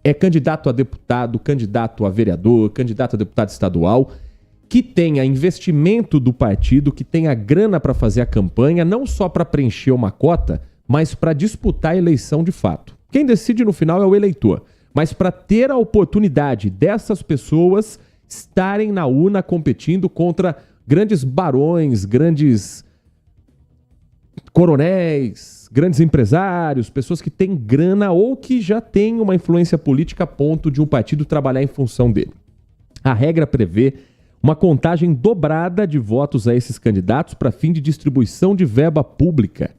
é candidato a deputado, candidato a vereador, candidato a deputado estadual, que tenha investimento do partido, que tenha grana para fazer a campanha, não só para preencher uma cota, mas para disputar a eleição de fato. Quem decide no final é o eleitor. Mas para ter a oportunidade dessas pessoas estarem na urna competindo contra grandes barões, grandes coronéis, grandes empresários, pessoas que têm grana ou que já têm uma influência política a ponto de um partido trabalhar em função dele. A regra prevê uma contagem dobrada de votos a esses candidatos para fim de distribuição de verba pública,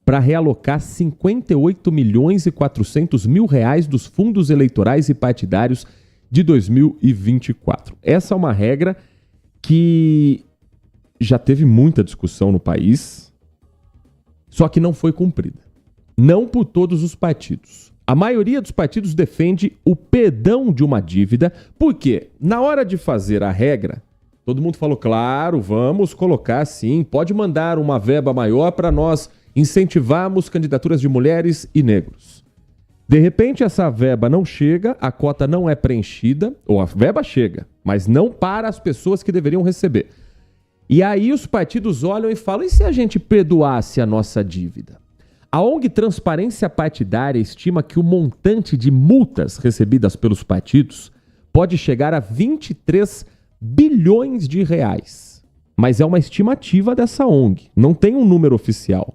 para realocar 58 milhões e 400 mil reais dos fundos eleitorais e partidários de 2024. Essa é uma regra que já teve muita discussão no país, só que não foi cumprida. Não por todos os partidos. A maioria dos partidos defende o perdão de uma dívida, porque na hora de fazer a regra, todo mundo falou, claro, vamos colocar sim, pode mandar uma verba maior para nós incentivarmos candidaturas de mulheres e negros. De repente, essa verba não chega, a cota não é preenchida, ou a verba chega, mas não para as pessoas que deveriam receber. E aí os partidos olham e falam, e se a gente perdoasse a nossa dívida? A ONG Transparência Partidária estima que o montante de multas recebidas pelos partidos pode chegar a 23 bilhões de reais. Mas é uma estimativa dessa ONG, não tem um número oficial,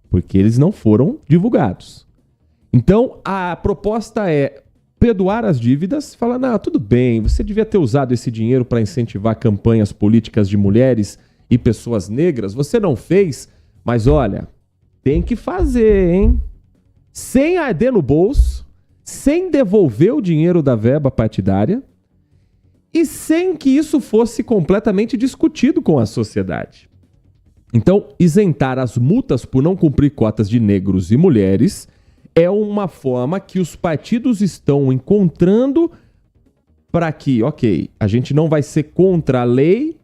porque eles não foram divulgados. Então, a proposta é perdoar as dívidas, falar, tudo bem, você devia ter usado esse dinheiro para incentivar campanhas políticas de mulheres e pessoas negras, você não fez, mas olha, tem que fazer, hein? Sem arder no bolso, sem devolver o dinheiro da verba partidária e sem que isso fosse completamente discutido com a sociedade. Então, isentar as multas por não cumprir cotas de negros e mulheres é uma forma que os partidos estão encontrando para que, a gente não vai ser contra a lei,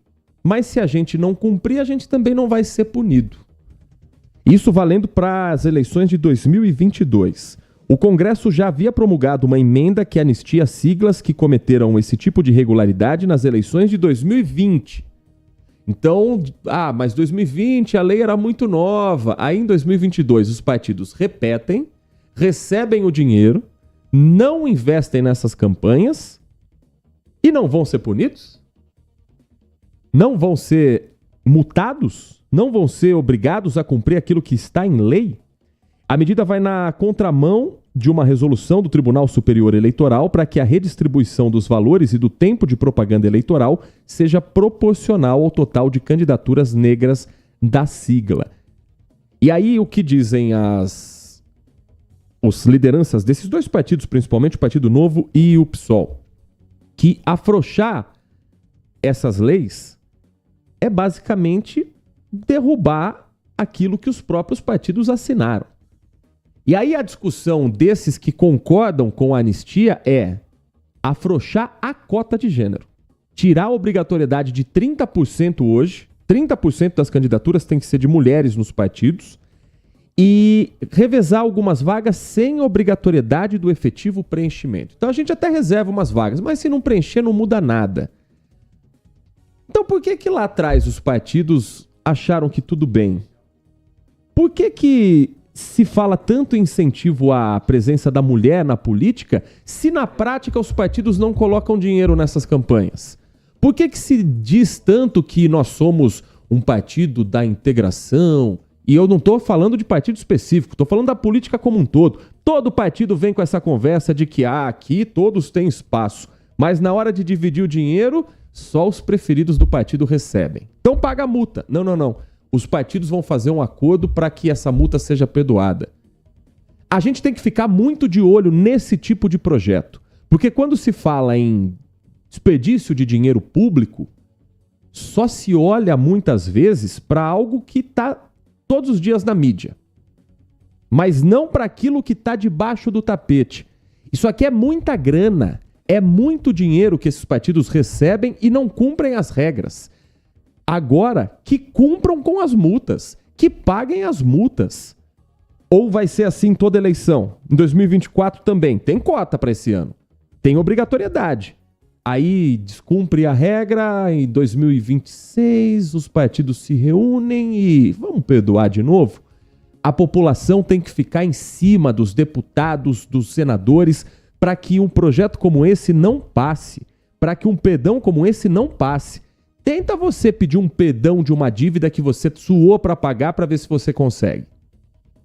mas se a gente não cumprir, a gente também não vai ser punido. Isso valendo para as eleições de 2022. O Congresso já havia promulgado uma emenda que anistia siglas que cometeram esse tipo de irregularidade nas eleições de 2020. Então, mas 2020 a lei era muito nova. Aí em 2022 os partidos repetem recebem o dinheiro, não investem nessas campanhas e não vão ser punidos? Não vão ser multados? Não vão ser obrigados a cumprir aquilo que está em lei? A medida vai na contramão de uma resolução do Tribunal Superior Eleitoral para que a redistribuição dos valores e do tempo de propaganda eleitoral seja proporcional ao total de candidaturas negras da sigla. E aí o que dizem as lideranças desses dois partidos, principalmente o Partido Novo e o PSOL, que afrouxar essas leis é basicamente derrubar aquilo que os próprios partidos assinaram. E aí a discussão desses que concordam com a anistia é afrouxar a cota de gênero. Tirar a obrigatoriedade de 30% hoje, 30% das candidaturas tem que ser de mulheres nos partidos, e revezar algumas vagas sem obrigatoriedade do efetivo preenchimento. Então a gente até reserva umas vagas, mas se não preencher não muda nada. Então por que lá atrás os partidos acharam que tudo bem? Por que se fala tanto em incentivo à presença da mulher na política, se na prática os partidos não colocam dinheiro nessas campanhas? Por que se diz tanto que nós somos um partido da integração? E eu não estou falando de partido específico, estou falando da política como um todo. Todo partido vem com essa conversa de que aqui todos têm espaço, mas na hora de dividir o dinheiro, só os preferidos do partido recebem. Então paga a multa. Não. Os partidos vão fazer um acordo para que essa multa seja perdoada. A gente tem que ficar muito de olho nesse tipo de projeto, porque quando se fala em desperdício de dinheiro público, só se olha muitas vezes para algo que está todos os dias na mídia, mas não para aquilo que está debaixo do tapete. Isso aqui é muita grana, é muito dinheiro que esses partidos recebem e não cumprem as regras. Agora, que cumpram com as multas, que paguem as multas. Ou vai ser assim toda eleição? Em 2024 também tem cota para esse ano, tem obrigatoriedade. Aí descumpre a regra, em 2026 os partidos se reúnem e vamos perdoar de novo? A população tem que ficar em cima dos deputados, dos senadores, para que um projeto como esse não passe, para que um perdão como esse não passe. Tenta você pedir um perdão de uma dívida que você suou para pagar para ver se você consegue.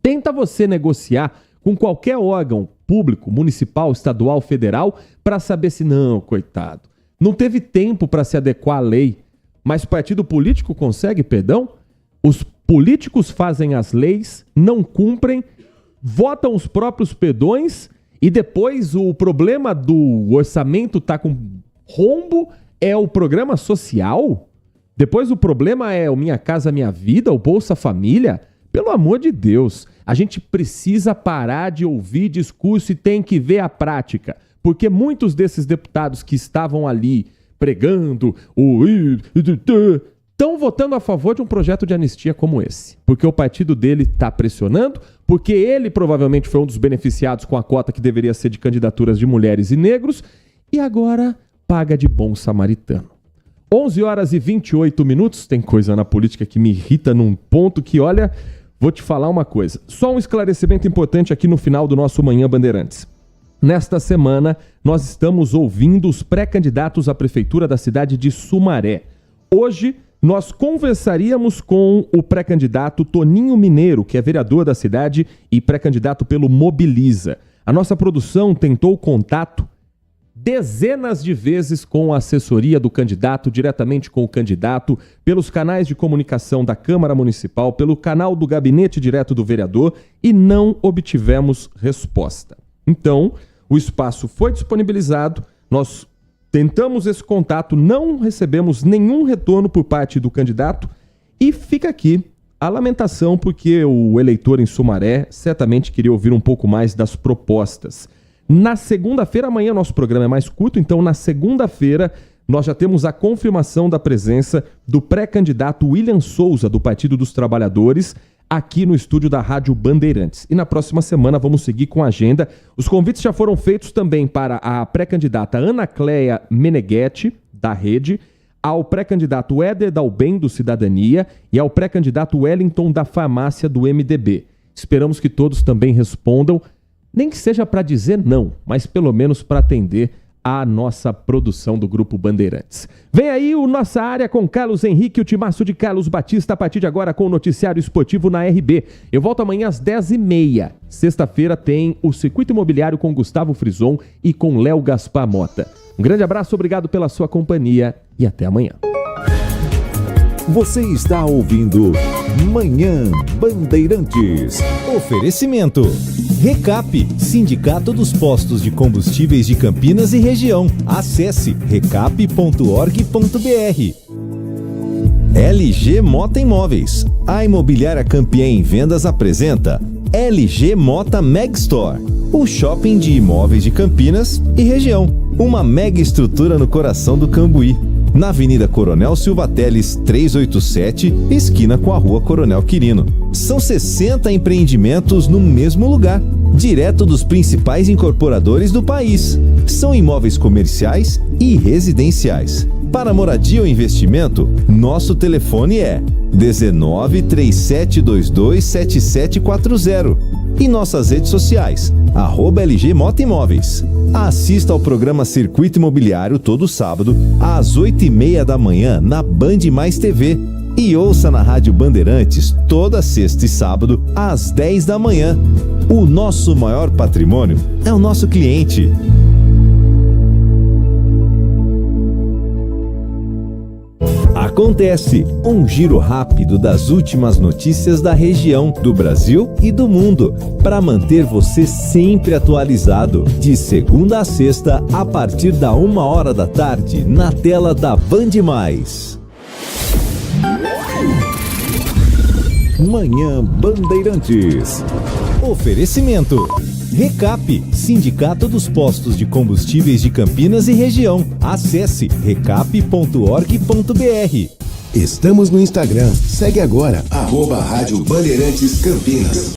Tenta você negociar com qualquer órgão público, municipal, estadual, federal, para saber se não, coitado, não teve tempo para se adequar à lei, mas o partido político consegue perdão? Os políticos fazem as leis, não cumprem, votam os próprios perdões e depois o problema do orçamento tá com rombo é o programa social? Depois o problema é o Minha Casa Minha Vida, o Bolsa Família? Pelo amor de Deus, a gente precisa parar de ouvir discurso e tem que ver a prática. Porque muitos desses deputados que estavam ali pregando estão votando a favor de um projeto de anistia como esse. Porque o partido dele está pressionando, porque ele provavelmente foi um dos beneficiados com a cota que deveria ser de candidaturas de mulheres e negros, e agora paga de bom samaritano. 11 horas e 28 minutos, tem coisa na política que me irrita num ponto que, olha, vou te falar uma coisa. Só um esclarecimento importante aqui no final do nosso Manhã Bandeirantes. Nesta semana, nós estamos ouvindo os pré-candidatos à prefeitura da cidade de Sumaré. Hoje, nós conversaríamos com o pré-candidato Toninho Mineiro, que é vereador da cidade e pré-candidato pelo Mobiliza. A nossa produção tentou contato dezenas de vezes com a assessoria do candidato, diretamente com o candidato, pelos canais de comunicação da Câmara Municipal, pelo canal do gabinete direto do vereador e não obtivemos resposta. Então, o espaço foi disponibilizado, nós tentamos esse contato, não recebemos nenhum retorno por parte do candidato e fica aqui a lamentação porque o eleitor em Sumaré certamente queria ouvir um pouco mais das propostas. Na segunda-feira, amanhã nosso programa é mais curto, então na segunda-feira nós já temos a confirmação da presença do pré-candidato William Souza, do Partido dos Trabalhadores, aqui no estúdio da Rádio Bandeirantes. E na próxima semana vamos seguir com a agenda. Os convites já foram feitos também para a pré-candidata Ana Cléia Meneghetti, da Rede, ao pré-candidato Éder Dalben, do Cidadania, e ao pré-candidato Wellington, da Farmácia, do MDB. Esperamos que todos também respondam nem que seja para dizer não, mas pelo menos para atender a nossa produção do Grupo Bandeirantes. Vem aí o Nossa Área com Carlos Henrique, o timaço de Carlos Batista, a partir de agora com o noticiário esportivo na RB. Eu volto amanhã às 10h30. Sexta-feira tem o Circuito Imobiliário com Gustavo Frison e com Léo Gaspar Mota. Um grande abraço, obrigado pela sua companhia e até amanhã. Você está ouvindo Manhã Bandeirantes. Oferecimento. Recap, Sindicato dos Postos de Combustíveis de Campinas e Região. Acesse recap.org.br. LG Mota Imóveis. A imobiliária campeã em vendas apresenta LG Mota Meg Store, o shopping de imóveis de Campinas e região. Uma mega estrutura no coração do Cambuí, na Avenida Coronel Silva Teles 387, esquina com a Rua Coronel Quirino. São 60 empreendimentos no mesmo lugar, direto dos principais incorporadores do país. São imóveis comerciais e residenciais. Para moradia ou investimento, nosso telefone é 19 3722 7740 e nossas redes sociais, @LG Mota Imóveis. Assista ao programa Circuito Imobiliário todo sábado, às 8h30 da manhã, na Band Mais TV. E ouça na Rádio Bandeirantes toda sexta e sábado, às 10 da manhã. O nosso maior patrimônio é o nosso cliente. Acontece um giro rápido das últimas notícias da região, do Brasil e do mundo, para manter você sempre atualizado. De segunda a sexta, a partir da 1h da tarde, na tela da Band Mais. Manhã Bandeirantes. Oferecimento. Recap, Sindicato dos Postos de Combustíveis de Campinas e Região. Acesse recap.org.br. Estamos no Instagram. Segue agora, @Rádio Bandeirantes Campinas.